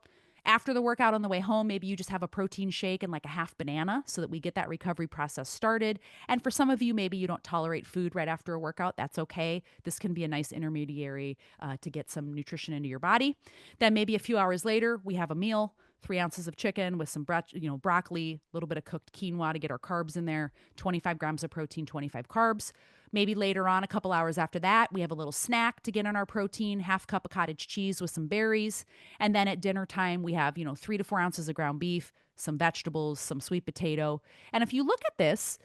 S2: After the workout on the way home, maybe you just have a protein shake and a half banana so that we get that recovery process started. And for some of you, maybe you don't tolerate food right after a workout. That's okay. This can be a nice intermediary to get some nutrition into your body. Then maybe a few hours later, we have a meal. 3 ounces of chicken with some broccoli, a little bit of cooked quinoa to get our carbs in there, 25 grams of protein, 25 carbs. Maybe later on, a couple hours after that, we have a little snack to get in our protein, half cup of cottage cheese with some berries. And then at dinner time, we have, 3 to 4 ounces of ground beef, some vegetables, some sweet potato. And if you look at this,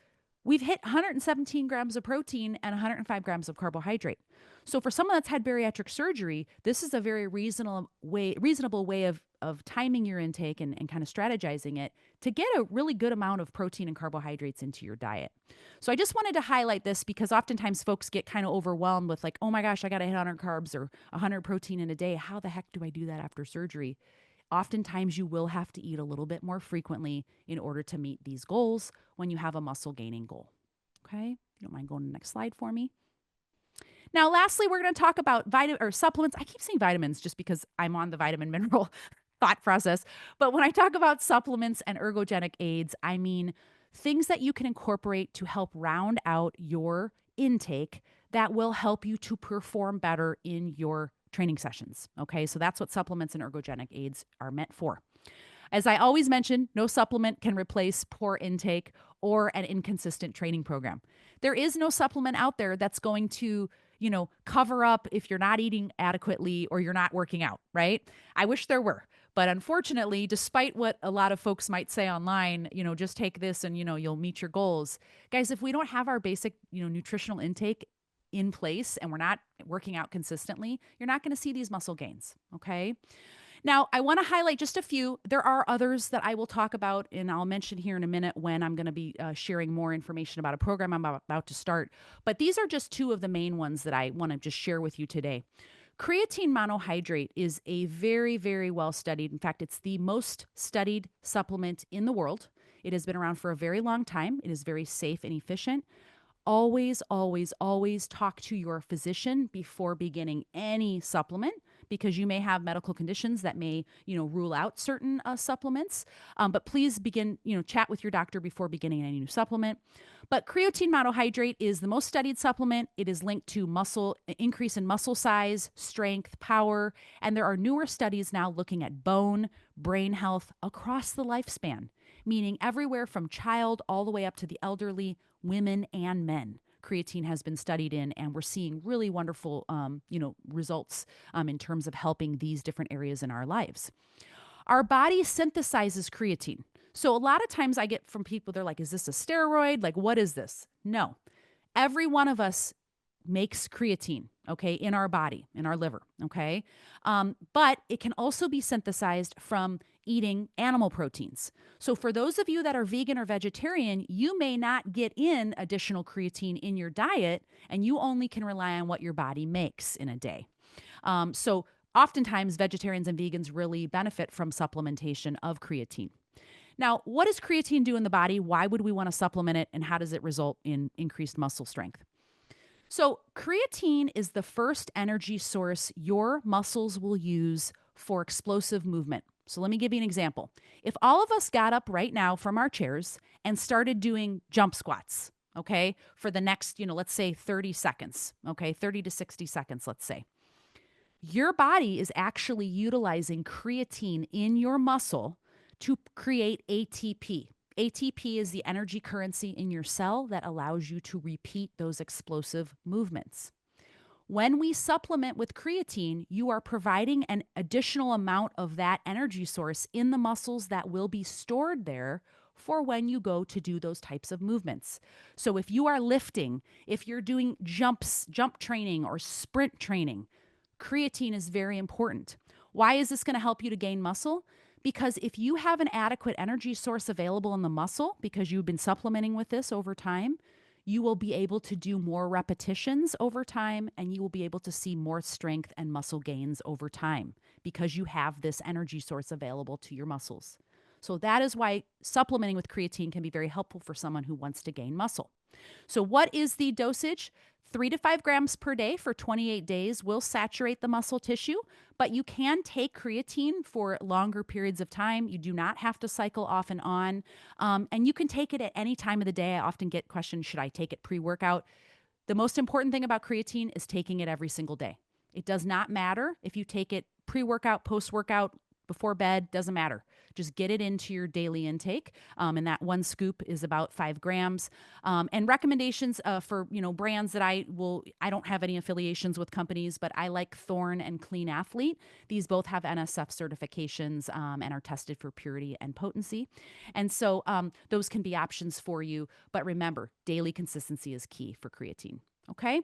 S2: we've hit 117 grams of protein and 105 grams of carbohydrate. So for someone that's had bariatric surgery, this is a very reasonable way of timing your intake and kind of strategizing it to get a really good amount of protein and carbohydrates into your diet. So I just wanted to highlight this because oftentimes folks get kind of overwhelmed with oh my gosh, I got to hit 100 carbs or 100 protein in a day. How the heck do I do that after surgery? Oftentimes you will have to eat a little bit more frequently in order to meet these goals when you have a muscle gaining goal. Okay? If you don't mind going to the next slide for me. Now, lastly, we're going to talk about supplements. I keep saying vitamins just because I'm on the vitamin mineral thought process. But when I talk about supplements and ergogenic aids, I mean things that you can incorporate to help round out your intake that will help you to perform better in your training sessions. Okay, so that's what supplements and ergogenic aids are meant for. As I always mention, no supplement can replace poor intake or an inconsistent training program. There is no supplement out there that's going to, cover up if you're not eating adequately or you're not working out, right? I wish there were. But unfortunately, despite what a lot of folks might say online, just take this and, you'll meet your goals. Guys, if we don't have our basic, nutritional intake in place and we're not working out consistently, you're not going to see these muscle gains, okay? Now, I want to highlight just a few. There are others that I will talk about, and I'll mention here in a minute when I'm going to be sharing more information about a program I'm about to start. But these are just two of the main ones that I want to just share with you today. Creatine monohydrate is a very, very well studied. In fact, it's the most studied supplement in the world. It has been around for a very long time. It is very safe and efficient. Always, always, always talk to your physician before beginning any supplement because you may have medical conditions that may, rule out certain supplements. But please chat with your doctor before beginning any new supplement. But creatine monohydrate is the most studied supplement. It is linked to increase in muscle size, strength, power. And there are newer studies now looking at bone, brain health across the lifespan, meaning everywhere from child all the way up to the elderly, women and men. Creatine has been studied in, and we're seeing really wonderful, results in terms of helping these different areas in our lives. Our body synthesizes creatine. So a lot of times I get from people, they're like, is this a steroid? What is this? No. Every one of us makes creatine, okay, in our body, in our liver, okay? But it can also be synthesized from eating animal proteins. So for those of you that are vegan or vegetarian, you may not get in additional creatine in your diet, and you only can rely on what your body makes in a day. So oftentimes vegetarians and vegans really benefit from supplementation of creatine. Now, what does creatine do in the body? Why would we want to supplement it? And how does it result in increased muscle strength? So creatine is the first energy source your muscles will use for explosive movement. So let me give you an example. If all of us got up right now from our chairs and started doing jump squats, okay, for the next, let's say 30 seconds, okay, 30 to 60 seconds, let's say, your body is actually utilizing creatine in your muscle to create ATP. ATP is the energy currency in your cell that allows you to repeat those explosive movements. When we supplement with creatine, you are providing an additional amount of that energy source in the muscles that will be stored there for when you go to do those types of movements. So if you are lifting, if you're doing jump training or sprint training, creatine is very important. Why is this going to help you to gain muscle? Because if you have an adequate energy source available in the muscle, because you've been supplementing with this over time, you will be able to do more repetitions over time and you will be able to see more strength and muscle gains over time because you have this energy source available to your muscles. So that is why supplementing with creatine can be very helpful for someone who wants to gain muscle. So, what is the dosage? 3 to 5 grams per day for 28 days will saturate the muscle tissue, but you can take creatine for longer periods of time. You do not have to cycle off and on. And you can take it at any time of the day. I often get questions, should I take it pre workout? The most important thing about creatine is taking it every single day. It does not matter if you take it pre workout, post workout, before bed, doesn't matter. Just get it into your daily intake. And that one scoop is about 5 grams. And recommendations for, brands that I don't have any affiliations with companies, but I like Thorne and Clean Athlete. These both have NSF certifications and are tested for purity and potency. And so those can be options for you. But remember, daily consistency is key for creatine. Okay.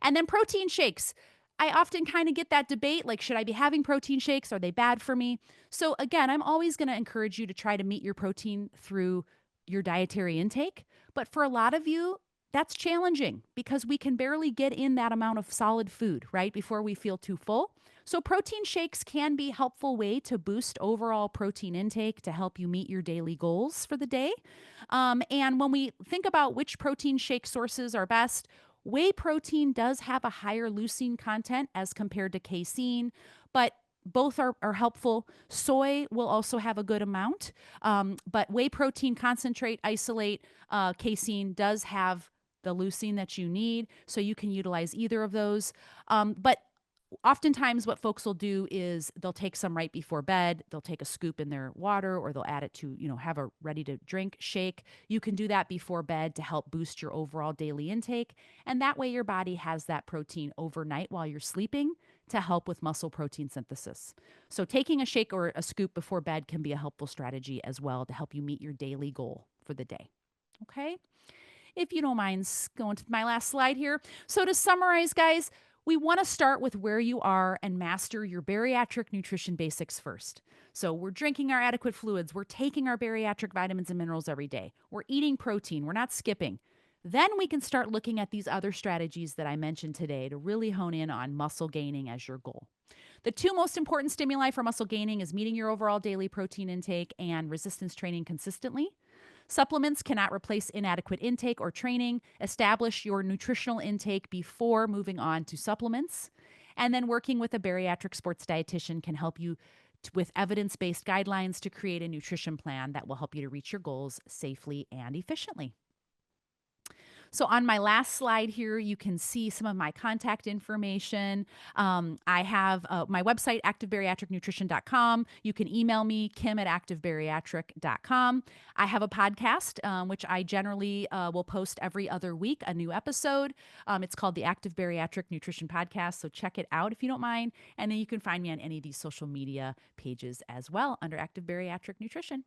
S2: And then protein shakes. I often kind of get that debate like, should I be having protein shakes? Are they bad for me? So, again, I'm always going to encourage you to try to meet your protein through your dietary intake. But for a lot of you, that's challenging because we can barely get in that amount of solid food, right? Before we feel too full. So, protein shakes can be a helpful way to boost overall protein intake to help you meet your daily goals for the day. And when we think about which protein shake sources are best, whey protein does have a higher leucine content as compared to casein, but both are helpful. Soy will also have a good amount, but whey protein concentrate, isolate, casein does have the leucine that you need, so you can utilize either of those. But oftentimes what folks will do is they'll take some right before bed, they'll take a scoop in their water, or they'll add it to, have a ready to drink shake. You can do that before bed to help boost your overall daily intake, and that way your body has that protein overnight while you're sleeping to help with muscle protein synthesis. So taking a shake or a scoop before bed can be a helpful strategy as well to help you meet your daily goal for the day. Okay? If you don't mind going to my last slide here. So to summarize, guys, we want to start with where you are and master your bariatric nutrition basics first. So we're drinking our adequate fluids, we're taking our bariatric vitamins and minerals every day, we're eating protein, we're not skipping. Then we can start looking at these other strategies that I mentioned today to really hone in on muscle gaining as your goal. The two most important stimuli for muscle gaining is meeting your overall daily protein intake and resistance training consistently. Supplements cannot replace inadequate intake or training. Establish your nutritional intake before moving on to supplements. And then working with a bariatric sports dietitian can help you with evidence-based guidelines to create a nutrition plan that will help you to reach your goals safely and efficiently. So on my last slide here, you can see some of my contact information. I have my website, activebariatricnutrition.com. You can email me, kim@activebariatric.com. I have a podcast, which I generally will post every other week, a new episode. It's called the Active Bariatric Nutrition Podcast, so check it out if you don't mind. And then you can find me on any of these social media pages as well under Active Bariatric Nutrition.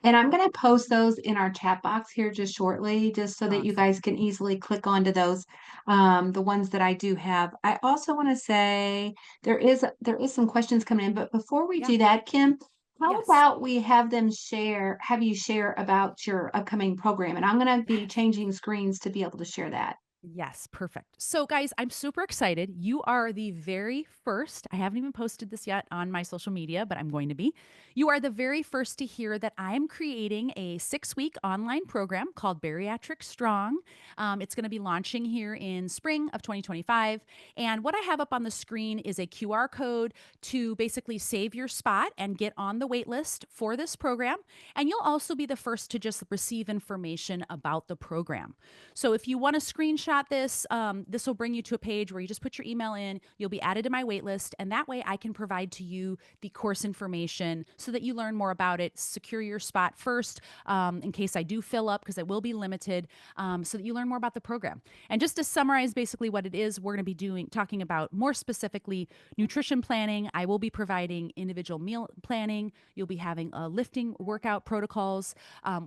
S1: And I'm going to post those in our chat box here just shortly, just so that you
S2: Awesome.
S1: guys can easily click onto those, the ones that I do have. I also want to say there is some questions coming in, but before we
S2: Yeah.
S1: do that, Kim, how
S2: Yes.
S1: about we have you share about your upcoming program? And I'm going to be
S2: Yes.
S1: changing screens to be able to share that.
S2: Yes, perfect. So, guys, I'm super excited. You are the very first, I haven't even posted this yet on my social media, but I'm going to be. You are the very first to hear that I am creating a 6-week online program called Bariatric Strong. It's going to be launching here in spring of 2025. And what I have up on the screen is a QR code to basically save your spot and get on the wait list for this program. And you'll also be the first to just receive information about the program. So, if you want to screenshot screenshot this. This will bring you to a page where you just put your email in. You'll be added to my wait list. And that way I can provide to you the course information so that you learn more about it, secure your spot first in case I do fill up, because it will be limited, so that you learn more about the program. And just to summarize basically what it is, we're going to be talking about more specifically nutrition planning. I will be providing individual meal planning. You'll be having lifting workout protocols.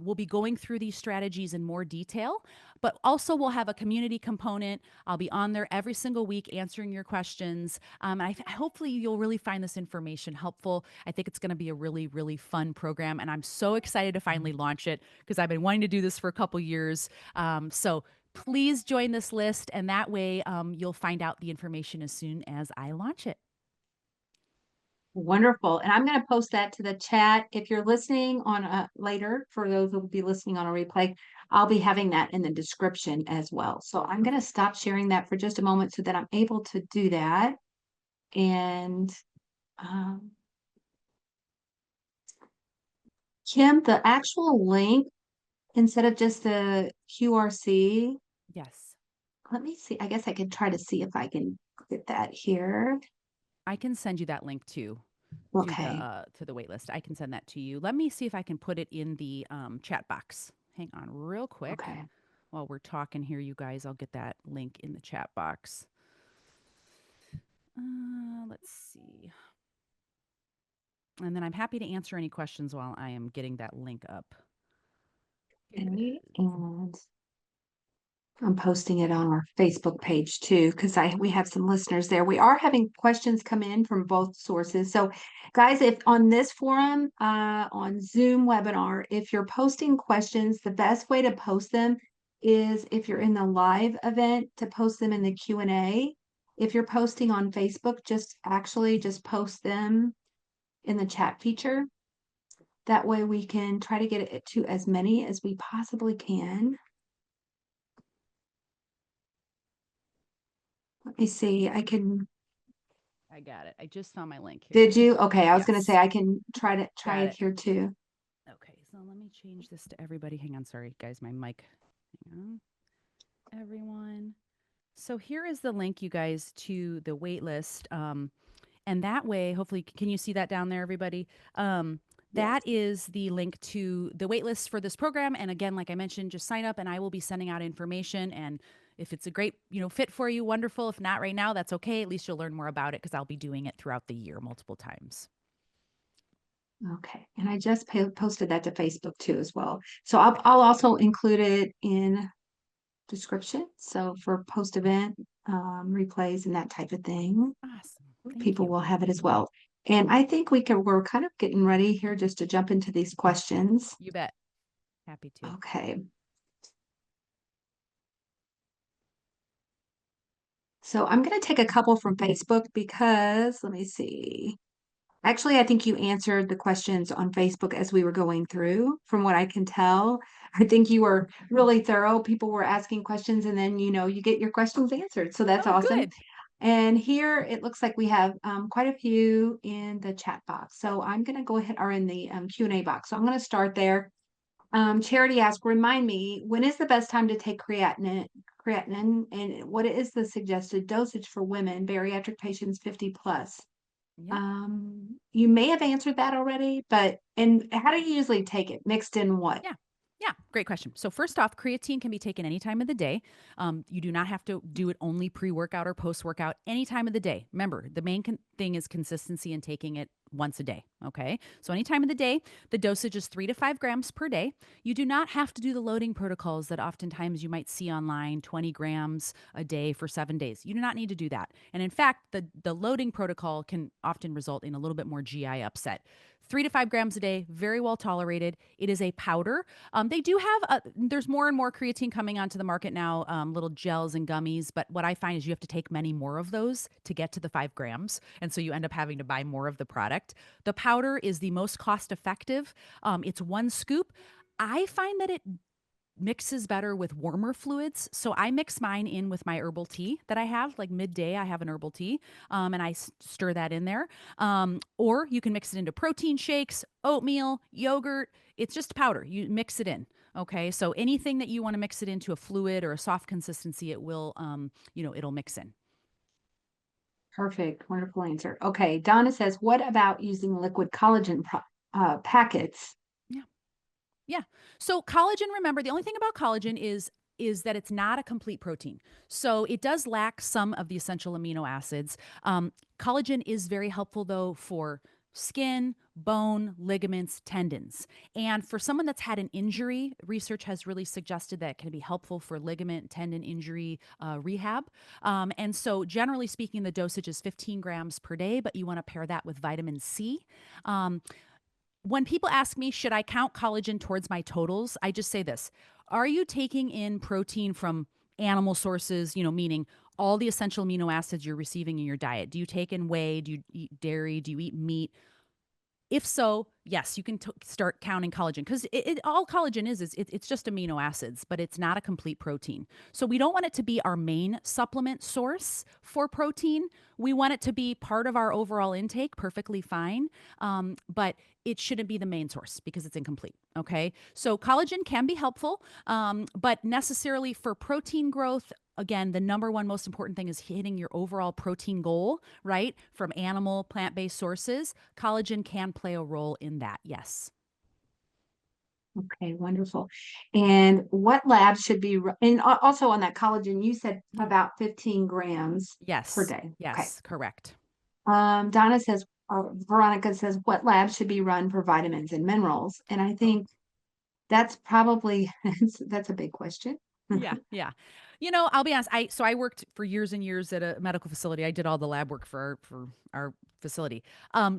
S2: We'll be going through these strategies in more detail, but also we'll have a community component. I'll be on there every single week answering your questions. Hopefully you'll really find this information helpful. I think it's going to be a really, really fun program. And I'm so excited to finally launch it because I've been wanting to do this for a couple years. So please join this list. And that way you'll find out the information as soon as I launch it.
S1: Wonderful. And I'm going to post that to the chat. If you're listening on later, for those who will be listening on a replay, I'll be having that in the description as well. So I'm going to stop sharing that for just a moment so that I'm able to do that. And Kim, the actual link, instead of just the QRC,
S2: Yes.
S1: let me see. I guess I could try to see if I can get that here.
S2: I can send you that link too.
S1: Okay.
S2: To the wait list. I can send that to you. Let me see if I can put it in the chat box. Hang on real quick.
S1: Okay.
S2: While we're talking here, you guys, I'll get that link in the chat box. Let's see. And then I'm happy to answer any questions while I am getting that link up.
S1: And I'm posting it on our Facebook page too, because we have some listeners there. We are having questions come in from both sources. So guys, if on this forum, on Zoom webinar, if you're posting questions, the best way to post them is if you're in the live event to post them in the Q&A. If you're posting on Facebook, just post them in the chat feature. That way we can try to get it to as many as we possibly can. Let me see.
S2: I got it. I just found my link here.
S1: Did you? Okay, I was going to
S2: Yes.
S1: say I can try
S2: Got
S1: it here too.
S2: Okay, so let me change this to everybody. Hang on, sorry, guys, my mic. Hang on. Everyone. So here is the link, you guys, to the wait list. And that way, hopefully, can you see that down there, everybody? That is the link to the wait list for this program. And again, like I mentioned, just sign up and I will be sending out information. And if it's a great, fit for you, wonderful. If not right now, that's okay. At least you'll learn more about it because I'll be doing it throughout the year multiple times.
S1: Okay, and I just posted that to Facebook too as well. So I'll also include it in description. So for post event replays and that type of thing,
S2: Awesome.
S1: people will have it as well. And I think we're kind of getting ready here just to jump into these questions.
S2: You bet. Happy to.
S1: Okay. So I'm going to take a couple from Facebook because let me see. Actually, I think you answered the questions on Facebook as we were going through, from what I can tell. I think you were really thorough. People were asking questions and then, you get your questions answered. So that's awesome.
S2: Good.
S1: And here it looks like we have quite a few in the chat box. So I'm going to go ahead, or in the Q&A box. So I'm going to start there. Charity asked, remind me, when is the best time to take creatinine, and what is the suggested dosage for women, bariatric patients 50 plus?
S2: Yep.
S1: You may have answered that already, and how do you usually take it? Mixed in what?
S2: Yeah, great question. So first off, creatine can be taken any time of the day. You do not have to do it only pre-workout or post-workout, any time of the day. Remember, the main thing is consistency and taking it once a day, okay? So any time of the day, the dosage is 3 to 5 grams per day. You do not have to do the loading protocols that oftentimes you might see online, 20 grams a day for 7 days. You do not need to do that. And in fact, the loading protocol can often result in a little bit more GI upset. 3 to 5 grams a day, very well tolerated. It is a powder. They do have, there's more and more creatine coming onto the market now, little gels and gummies. But what I find is you have to take many more of those to get to the 5 grams. And so you end up having to buy more of the product. The powder is the most cost effective. It's 1 scoop. I find that it mixes better with warmer fluids. So I mix mine in with my herbal tea that I have, like midday, I have an herbal tea, and I stir that in there. Or you can mix it into protein shakes, oatmeal, yogurt. It's just powder. You mix it in. Okay. So anything that you want to mix it into a fluid or a soft consistency, it will, it'll mix in.
S1: Perfect. Wonderful answer. Okay. Donna says, what about using liquid collagen packets?
S2: Yeah. Yeah. So collagen, remember, the only thing about collagen is that it's not a complete protein. So it does lack some of the essential amino acids. Collagen is very helpful though for skin, bone, ligaments, tendons. And for someone that's had an injury, research has really suggested that it can be helpful for ligament, tendon injury rehab. And so, generally speaking, the dosage is 15 grams per day, but you want to pair that with vitamin C. Um, when people ask me, should I count collagen towards my totals? I just say this. Are you taking in protein from animal sources, meaning all the essential amino acids you're receiving in your diet? Do you take in whey? Do you eat dairy? Do you eat meat? If so, yes, you can start counting collagen because all collagen is it's just amino acids, but it's not a complete protein. So we don't want it to be our main supplement source for protein. We want it to be part of our overall intake, perfectly fine, but it shouldn't be the main source because it's incomplete. Okay, so collagen can be helpful, but necessarily for protein growth. Again, the number one most important thing is hitting your overall protein goal, right? From animal, plant based sources. Collagen can play a role in that, yes.
S1: Okay, wonderful. And what labs should be, and also on that collagen, you said
S2: Yeah.
S1: about 15 grams per
S2: Yes,
S1: day. Okay.
S2: yes, correct.
S1: Donna says, Veronica says, what labs should be run for vitamins and minerals? And I
S2: Oh,
S1: think that's probably, that's a big question.
S2: yeah, yeah. I'll be honest. I worked for years and years at a medical facility. I did all the lab work for our facility.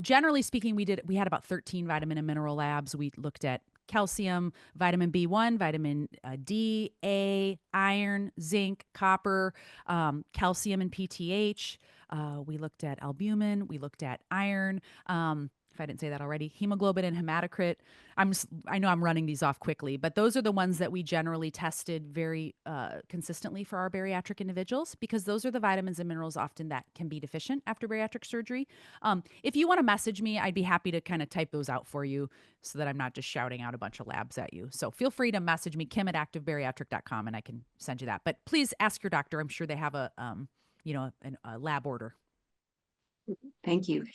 S2: Generally speaking, we had about 13 vitamin and mineral labs. We looked at calcium, vitamin B1, vitamin D, A, iron, zinc, copper, calcium and PTH. We looked at albumin. We looked at iron. If I didn't say that already, hemoglobin and hematocrit. I know I'm running these off quickly, but those are the ones that we generally tested very consistently for our bariatric individuals because those are the vitamins and minerals often that can be deficient after bariatric surgery. If you want to message me, I'd be happy to kind of type those out for you so that I'm not just shouting out a bunch of labs at you. So feel free to message me, kim@activebariatric.com, and I can send you that. But please ask your doctor. I'm sure they have a lab order.
S1: Thank you.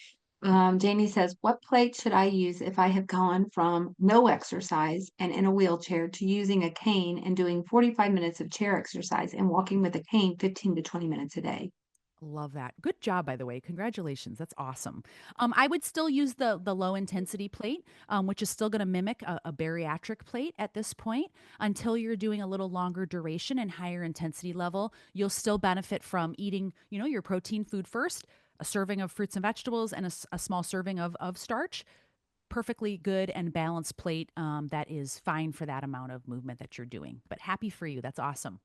S1: Janie says, what plate should I use if I have gone from no exercise and in a wheelchair to using a cane and doing 45 minutes of chair exercise and walking with a cane 15 to 20 minutes a day?
S2: Love that. Good job, by the way. Congratulations. That's awesome. I would still use the low intensity plate, which is still going to mimic a bariatric plate at this point until you're doing a little longer duration and higher intensity level. You'll still benefit from eating, your protein food first, a serving of fruits and vegetables, and a small serving of starch. Perfectly good and balanced plate that is fine for that amount of movement that you're doing. But happy for you. That's awesome.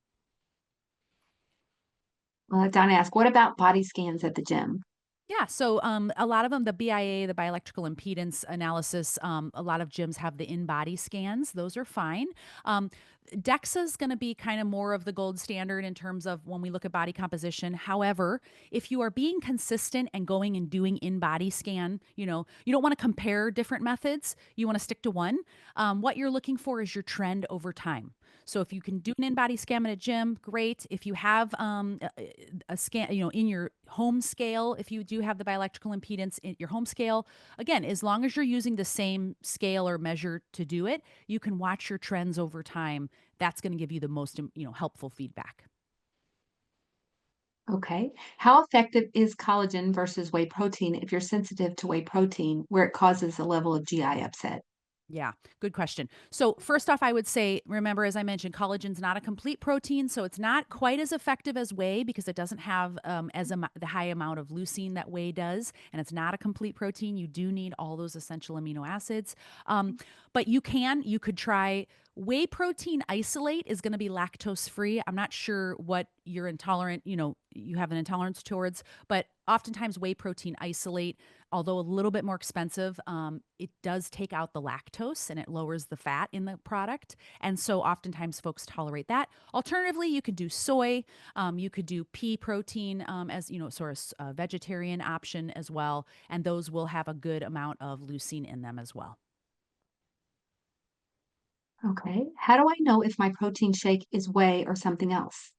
S1: Donna asked, what about body scans at the gym?
S2: Yeah, so a lot of them, the BIA, the bioelectrical impedance analysis, a lot of gyms have the in-body scans. Those are fine. DEXA is going to be kind of more of the gold standard in terms of when we look at body composition. However, if you are being consistent and going and doing in-body scan, you don't want to compare different methods. You want to stick to one. What you're looking for is your trend over time. So if you can do an in-body scan at a gym, great. If you have a scan, in your home scale, if you do have the bioelectrical impedance in your home scale, again, as long as you're using the same scale or measure to do it, you can watch your trends over time. That's going to give you the most, helpful feedback.
S1: Okay. How effective is collagen versus whey protein if you're sensitive to whey protein where it causes a level of GI upset?
S2: Yeah, good question. So, first off, I would say, remember, as I mentioned, collagen's not a complete protein, so it's not quite as effective as whey because it doesn't have the high amount of leucine that whey does, and it's not a complete protein. You do need all those essential amino acids, but you could try whey protein isolate is going to be lactose free. I'm not sure what you're intolerant, you have an intolerance towards, but oftentimes whey protein isolate, although a little bit more expensive, it does take out the lactose and it lowers the fat in the product. And so oftentimes folks tolerate that. Alternatively, you could do soy, you could do pea protein as, sort of a vegetarian option as well. And those will have a good amount of leucine in them as well.
S1: Okay. How do I know if my protein shake is whey or something else?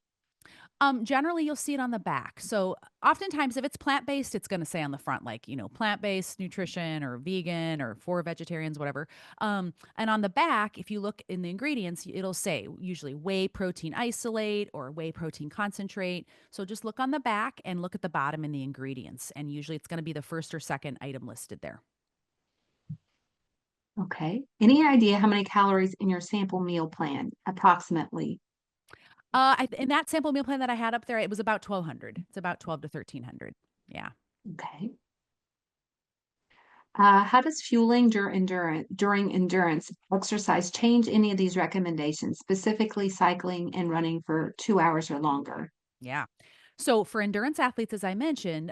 S2: Generally, you'll see it on the back. So, oftentimes, if it's plant based, it's going to say on the front, like, plant based nutrition or vegan or for vegetarians, whatever. And on the back, if you look in the ingredients, it'll say usually whey protein isolate or whey protein concentrate. So, just look on the back and look at the bottom in the ingredients. And usually, it's going to be the first or second item listed there.
S1: Okay. Any idea how many calories in your sample meal plan, approximately?
S2: In that sample meal plan that I had up there, it was about 1,200. It's about 12 to 1,300. Yeah.
S1: Okay. How does fueling during endurance exercise change any of these recommendations, specifically cycling and running for 2 hours or longer?
S2: Yeah. So for endurance athletes, as I mentioned,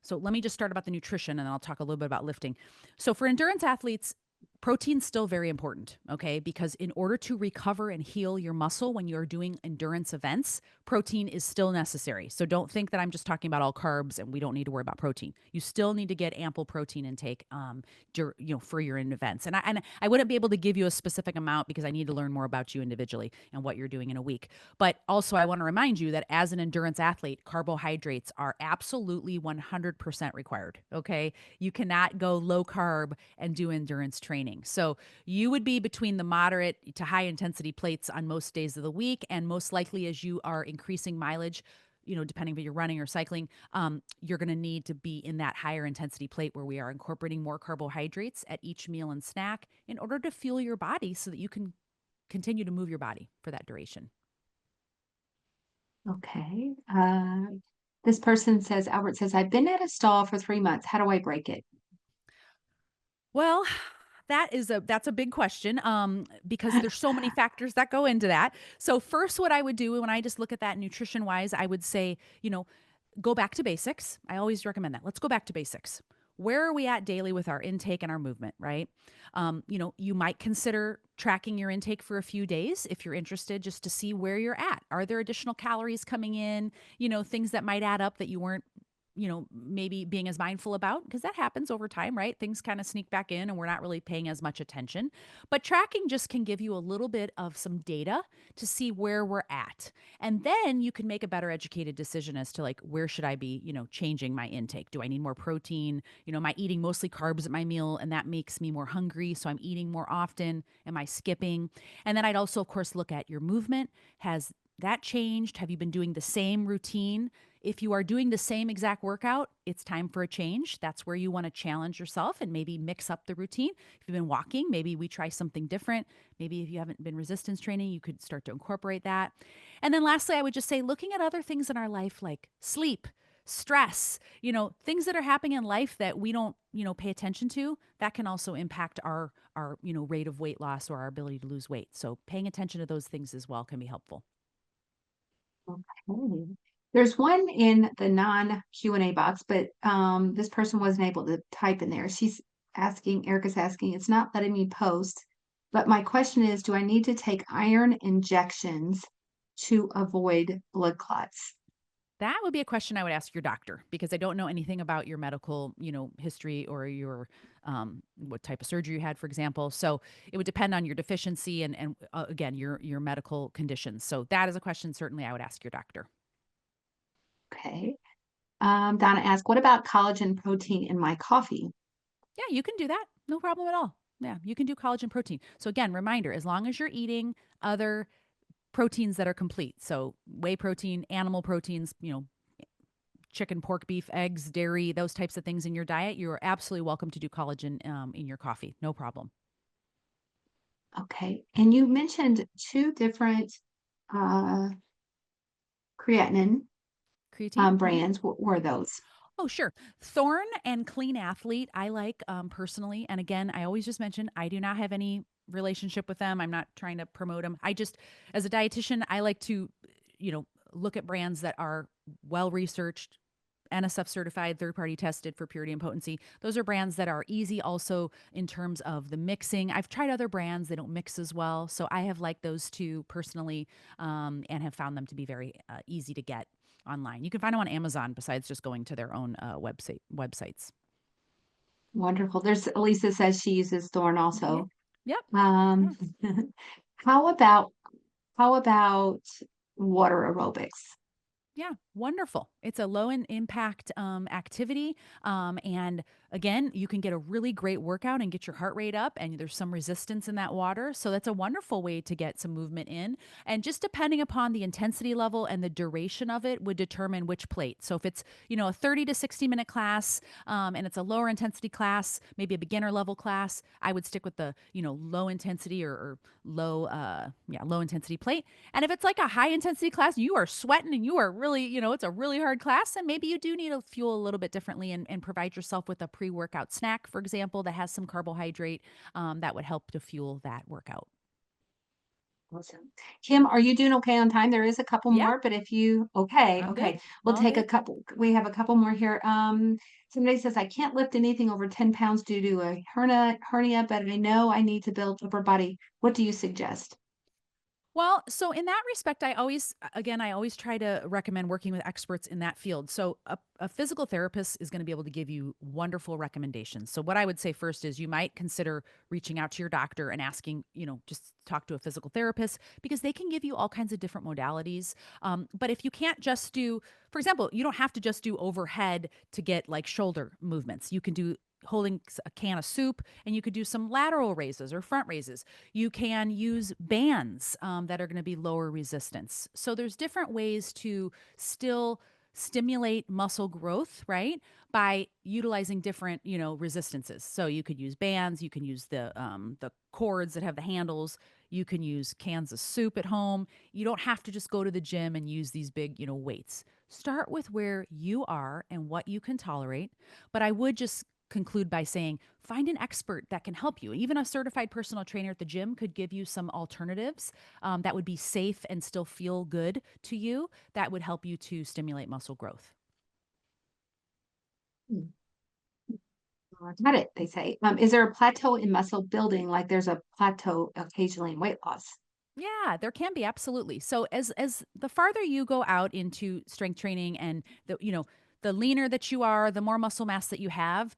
S2: so let me just start about the nutrition and then I'll talk a little bit about lifting. So for endurance athletes, protein's still very important, okay? Because in order to recover and heal your muscle when you're doing endurance events, protein is still necessary. So don't think that I'm just talking about all carbs and we don't need to worry about protein. You still need to get ample protein intake, for your events. And I wouldn't be able to give you a specific amount because I need to learn more about you individually and what you're doing in a week. But also, I want to remind you that as an endurance athlete, carbohydrates are absolutely 100% required. Okay. You cannot go low carb and do endurance training. So you would be between the moderate to high intensity plates on most days of the week. And most likely, as you are increasing mileage, depending if you're running or cycling, you're going to need to be in that higher intensity plate where we are incorporating more carbohydrates at each meal and snack in order to fuel your body so that you can continue to move your body for that duration.
S1: Okay. This person says, Albert says, I've been at a stall for 3 months. How do I break it?
S2: Well, that's a big question, because there's so many factors that go into that. So first, what I would do when I just look at that nutrition wise, I would say, go back to basics. I always recommend that. Let's go back to basics. Where are we at daily with our intake and our movement, right? You might consider tracking your intake for a few days if you're interested, just to see where you're at. Are there additional calories coming in? Things that might add up that you weren't maybe being as mindful about, because that happens over time, right? Things kind of sneak back in and we're not really paying as much attention. But tracking just can give you a little bit of some data to see where we're at. And then you can make a better educated decision as to like, where should I be, changing my intake? Do I need more protein? Am I eating mostly carbs at my meal and that makes me more hungry? So I'm eating more often. Am I skipping? And then I'd also, of course, look at your movement. Has that changed? Have you been doing the same routine? If you are doing the same exact workout, it's time for a change. That's where you want to challenge yourself and maybe mix up the routine. If you've been walking, maybe we try something different. Maybe if you haven't been resistance training, you could start to incorporate that. And then lastly, I would just say looking at other things in our life like sleep, stress, things that are happening in life that we don't, pay attention to, that can also impact our, rate of weight loss or our ability to lose weight. So paying attention to those things as well can be helpful.
S1: Okay. There's one in the non Q&A box, but this person wasn't able to type in there. Erica's asking, it's not letting me post, but my question is, do I need to take iron injections to avoid blood clots?
S2: That would be a question I would ask your doctor because I don't know anything about your medical, history or your what type of surgery you had, for example. So it would depend on your deficiency and again your medical conditions. So that is a question certainly I would ask your doctor.
S1: Okay. Donna asked, what about collagen protein in my coffee?
S2: Yeah, you can do that. No problem at all. Yeah, you can do collagen protein. So again, reminder: as long as you're eating other proteins that are complete, so whey protein, animal proteins, chicken, pork, beef, eggs, dairy, those types of things in your diet, you are absolutely welcome to do collagen in your coffee. No problem.
S1: Okay. And you mentioned two different uh, creatinine
S2: Creatine. Mhm.
S1: brands. What were those?
S2: Oh, sure. Thorn and Clean Athlete, I like personally. And again, I always just mention I do not have any relationship with them. I'm not trying to promote them. I just, as a dietitian, I like to, look at brands that are well researched, NSF certified, third party tested for purity and potency. Those are brands that are easy also in terms of the mixing. I've tried other brands, they don't mix as well. So I have liked those two personally, and have found them to be very easy to get online. You can find them on Amazon besides just going to their own websites.
S1: Wonderful. There's Elisa says she uses Thorn
S2: Yeah.
S1: also.
S2: Yep. Yeah.
S1: Um, how about how about water aerobics?
S2: Yeah, wonderful. It's a low in impact activity. And again, you can get a really great workout and get your heart rate up, and there's some resistance in that water. So that's a wonderful way to get some movement in. And just depending upon the intensity level and the duration of it would determine which plate. So if it's, a 30 to 60-minute class, and it's a lower intensity class, maybe a beginner level class, I would stick with the, low intensity or low, low intensity plate. And if it's like a high intensity class, you are sweating and you are really, it's a really hard class, and maybe you do need to fuel a little bit differently and provide yourself with a pre workout snack, for example, that has some carbohydrate that would help to fuel that workout.
S1: Awesome. Kim, are you doing okay on time? There is a couple
S2: Yeah,
S1: more, but if you okay,
S2: I'm good.
S1: okay. We'll
S2: All
S1: take a
S2: good.
S1: couple. We have a couple more here. Somebody says I can't lift anything over 10 pounds due to a hernia, but I know I need to build upper body. What do you suggest?
S2: Well, so in that respect, I always try to recommend working with experts in that field. So a physical therapist is going to be able to give you wonderful recommendations. So what I would say first is you might consider reaching out to your doctor and asking, just talk to a physical therapist because they can give you all kinds of different modalities. But if you can't just do, for example, you don't have to just do overhead to get like shoulder movements. You can do holding a can of soup, and you could do some lateral raises or front raises. You can use bands that are going to be lower resistance. So there's different ways to still stimulate muscle growth, right? By utilizing different, resistances. So you could use bands, you can use the cords that have the handles, you can use cans of soup at home. You don't have to just go to the gym and use these big, weights. Start with where you are and what you can tolerate. But I would just conclude by saying find an expert that can help you. Even a certified personal trainer at the gym could give you some alternatives that would be safe and still feel good to you, that would help you to stimulate muscle growth.
S1: Hmm, got it, they say. Is there a plateau in muscle building like there's a plateau occasionally in weight loss?
S2: Yeah, there can be absolutely. So as the farther you go out into strength training and the leaner that you are, the more muscle mass that you have,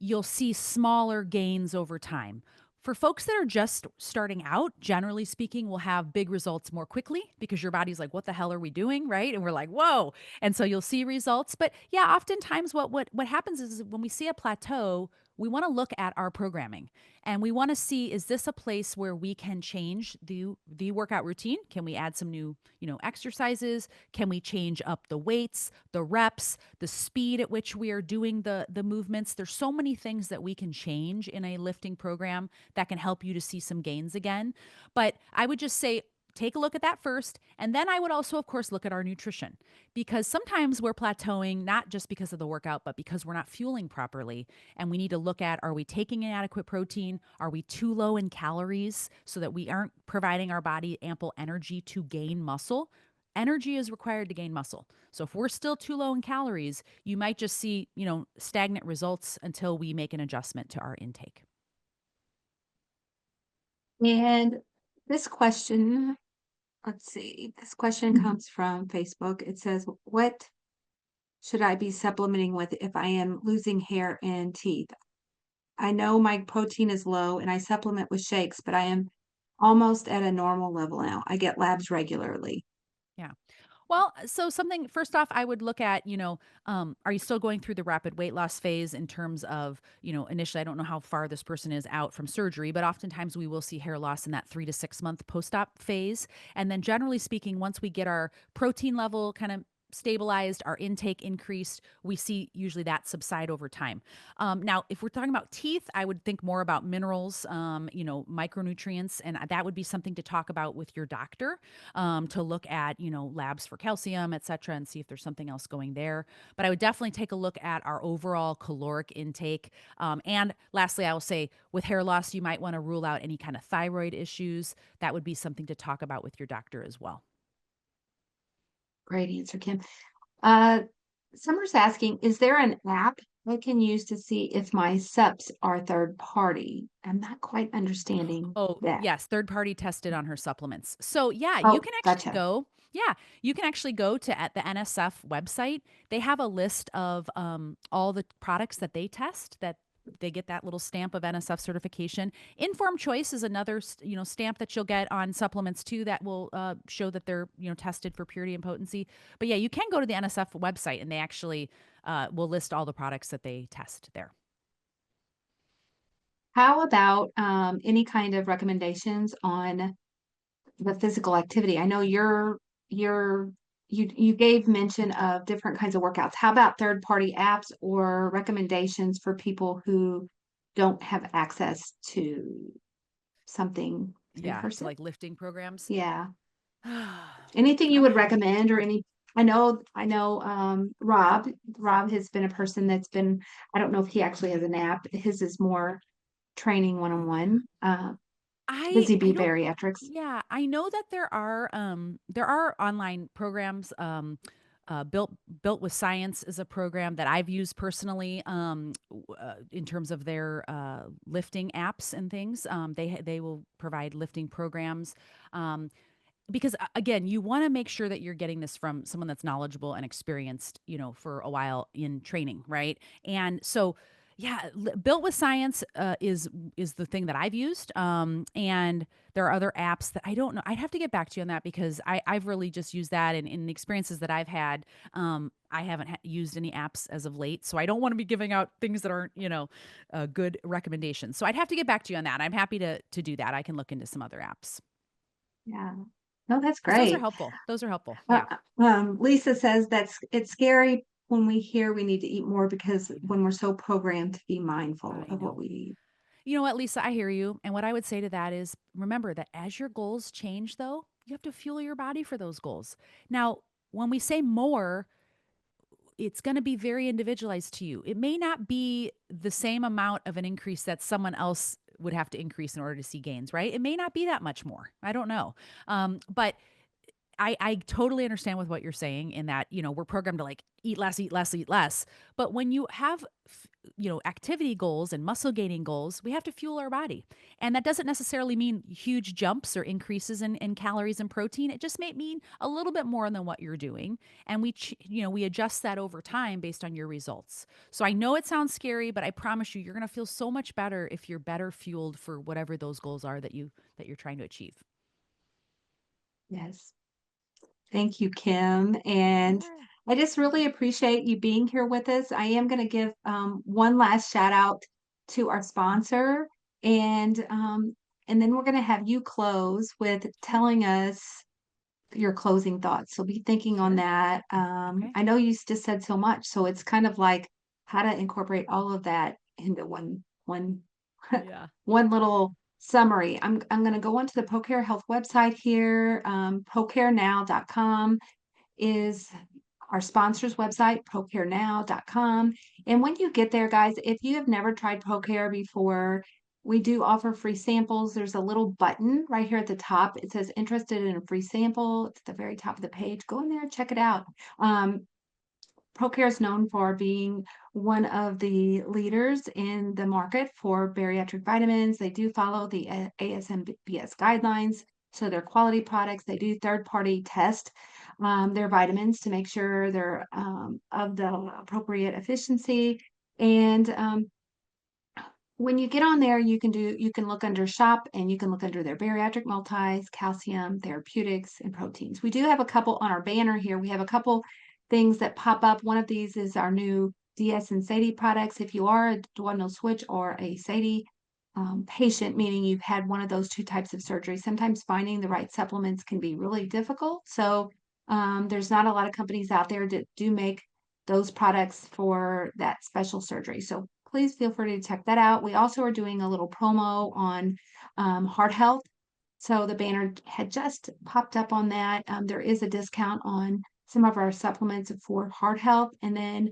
S2: you'll see smaller gains over time. For folks that are just starting out, generally speaking, will have big results more quickly because your body's like, "What the hell are we doing?" Right? And we're like, "Whoa!" And so you'll see results. But yeah, oftentimes what happens is when we see a plateau, we want to look at our programming and we want to see, is this a place where we can change the workout routine? Can we add some new, exercises? Can we change up the weights, the reps, the speed at which we are doing the movements? There's so many things that we can change in a lifting program that can help you to see some gains again. But I would just say take a look at that first. And then I would also, of course, look at our nutrition because sometimes we're plateauing, not just because of the workout, but because we're not fueling properly. And we need to look at, are we taking an adequate protein? Are we too low in calories so that we aren't providing our body ample energy to gain muscle? Energy is required to gain muscle. So if we're still too low in calories, you might just see, stagnant results until we make an adjustment to our intake.
S1: And this question, let's see, this question comes from Facebook. It says, what should I be supplementing with if I am losing hair and teeth? I know my protein is low and I supplement with shakes, but I am almost at a normal level now. I get labs regularly.
S2: Yeah. Well, so something first off, I would look at, are you still going through the rapid weight loss phase in terms of, initially, I don't know how far this person is out from surgery, but oftentimes we will see hair loss in that 3 to 6 month post op phase. And then generally speaking, once we get our protein level kind of stabilized, our intake increased, we see usually that subside over time. Now, if we're talking about teeth, I would think more about minerals, micronutrients, and that would be something to talk about with your doctor to look at, labs for calcium, et cetera, and see if there's something else going there. But I would definitely take a look at our overall caloric intake. And lastly, I will say with hair loss, you might want to rule out any kind of thyroid issues. That would be something to talk about with your doctor as well.
S1: Great answer, Kim. Uh, Summer's asking, is there an app I can use to see if my subs are third party? I'm not quite understanding
S2: Oh,
S1: that.
S2: yes, third party tested on her supplements. So, yeah,
S1: Oh, gotcha.
S2: you can actually go to at the NSF website. They have a list of all the products that they test that they get that little stamp of NSF certification. Informed choice is another stamp that you'll get on supplements too that will show that they're tested for purity and potency. But yeah, you can go to the NSF website and they actually will list all the products that they test there.
S1: How about any kind of recommendations on the physical activity? I know you gave mention of different kinds of workouts. How about third party apps or recommendations for people who don't have access to something in
S2: Yeah, to
S1: person?
S2: like lifting programs.
S1: Yeah. Anything you would
S2: I
S1: recommend or any I know Rob has been a person that's been I don't know if he actually has an app. His is more training one-on-one. Does he
S2: I
S1: be
S2: don't
S1: bariatrics?
S2: yeah, I know that there are online programs built with science is a program that I've used personally in terms of their lifting apps and things. They will provide lifting programs. Because again, you want to make sure that you're getting this from someone that's knowledgeable and experienced, for a while in training, right? And so, yeah, built with science is the thing that I've used, and there are other apps that I don't know. I'd have to get back to you on that because I've really just used that, and in the experiences that I've had, I haven't used any apps as of late, so I don't want to be giving out things that aren't, good recommendations. So I'd have to get back to you on that. I'm happy to do that. I can look into some other apps.
S1: Yeah. No, that's
S2: Because those are
S1: great.
S2: helpful. Those are helpful.
S1: Uh,
S2: Yeah,
S1: Lisa says it's scary when we hear we need to eat more because
S2: I know.
S1: when we're so programmed to be mindful
S2: I
S1: of what
S2: know.
S1: we eat.
S2: You know what, Lisa? I hear you. And what I would say to that is remember that as your goals change, though, you have to fuel your body for those goals. Now, when we say more, it's going to be very individualized to you. It may not be the same amount of an increase that someone else would have to increase in order to see gains, right? It may not be that much more. I don't know. But I totally understand with what you're saying in that, we're programmed to like eat less, eat less, eat less. But when you have, activity goals and muscle gaining goals, we have to fuel our body. And that doesn't necessarily mean huge jumps or increases in calories and protein. It just may mean a little bit more than what you're doing. And we adjust that over time based on your results. So I know it sounds scary, but I promise you're going to feel so much better if you're better fueled for whatever those goals are that you're trying to achieve.
S1: Yes. Thank you, Kim. And
S2: Yeah.
S1: I just really appreciate you being here with us. I am going to give one last shout out to our sponsor, and um, and then we're going to have you close with
S2: Okay.
S1: telling us your closing thoughts. So be thinking on
S2: Sure.
S1: that.
S2: Okay.
S1: I know you just said so much, so it's kind of like how to incorporate all of that into one
S2: Yeah.
S1: one little summary. I'm going to go onto the Procare Health website here. Procarenow.com is our sponsor's website, procarenow.com. And when you get there, guys, if you have never tried Procare before, we do offer free samples. There's a little button right here at the top. It says interested in a free sample. It's at the very top of the page. Go in there and check it out. Procare is known for being one of the leaders in the market for bariatric vitamins. They do follow the ASMBS guidelines, so they're quality products. They do third-party test their vitamins to make sure they're of the appropriate efficiency. And when you get on there, you can look under shop and you can look under their bariatric multis, calcium, therapeutics, and proteins. We do have a couple on our banner here. We have a couple things that pop up. One of these is our new DS and SADie products. If you are a duodenal switch or a SADie patient, meaning you've had one of those two types of surgery, sometimes finding the right supplements can be really difficult. So there's not a lot of companies out there that do make those products for that special surgery. So please feel free to check that out. We also are doing a little promo on heart health. So the banner had just popped up on that. There is a discount on some of our supplements for heart health. And then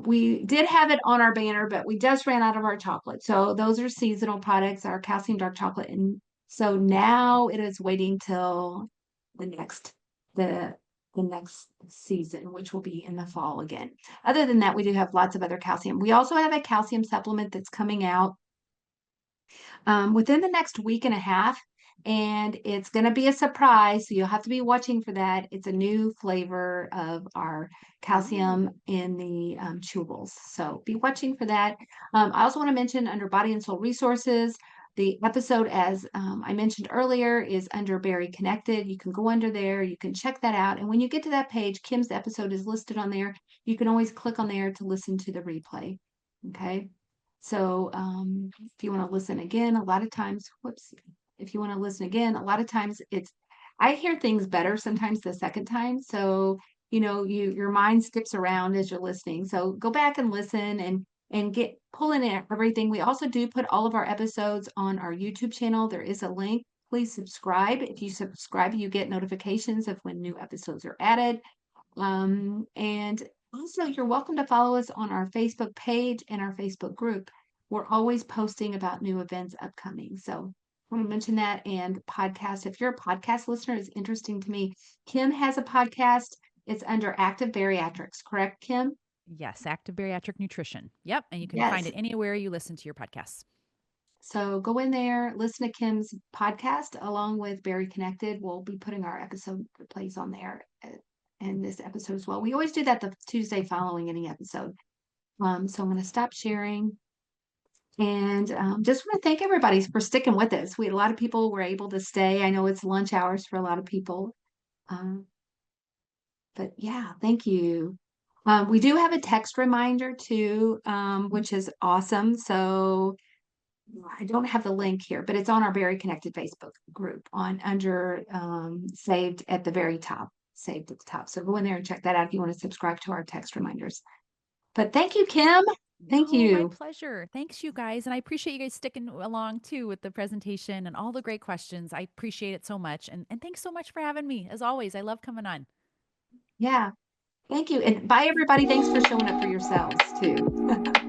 S1: we did have it on our banner, but we just ran out of our chocolate. So those are seasonal products, our calcium dark chocolate. And so now it is waiting till the next the the next season, which will be in the fall again. Other than that, we do have lots of other calcium. We also have a calcium supplement that's coming out within the next week and a half. and it's going to be a surprise. So you'll have to be watching for that. It's a new flavor of our calcium in the chewables. So be watching for that. I also want to mention under Body and Soul Resources, the episode, as I mentioned earlier, is under BariConnected. You can go under there, you can check that out. And when you get to that page, Kim's episode is listed on there. You can always click on there to listen to the replay. Okay. So if you want to listen again, a lot of times, whoops, if you want to listen again, a lot of times I hear things better sometimes the second time. So, your mind skips around as you're listening. So go back and listen and get pulling in everything. We also do put all of our episodes on our YouTube channel. There is a link. Please subscribe. If you subscribe, you get notifications of when new episodes are added. And also, you're welcome to follow us on our Facebook page and our Facebook group. We're always posting about new events upcoming. So I want to mention that. And podcast, if you're a podcast listener, it's interesting to me. Kim has a podcast. It's under Active Bariatrics, correct, Kim?
S2: Yes, Active Bariatric Nutrition. Yep. And you can find
S1: Yes.
S2: it anywhere you listen to your podcasts.
S1: So go in there, listen to Kim's podcast along with BariConnected. We'll be putting our episode replays on there in this episode as well. We always do that the Tuesday following any episode. So I'm going to stop sharing and just want to thank everybody for sticking with us. We had a lot of people were able to stay. I know it's lunch hours for a lot of people. Um, but yeah, thank you. We do have a text reminder too, which is awesome. So I don't have the link here, but it's on our BariConnected Facebook group under saved at the very top, saved at the top. So go in there and check that out if you want to subscribe to our text reminders. But thank you, Kim. Thank
S2: No, my
S1: you.
S2: pleasure. Thanks, you guys. And I appreciate you guys sticking along too with the presentation and all the great questions. I appreciate it so much. And thanks so much for having me. As always, I love coming on.
S1: Yeah. Thank you. And bye, everybody. Thanks for showing up for yourselves too.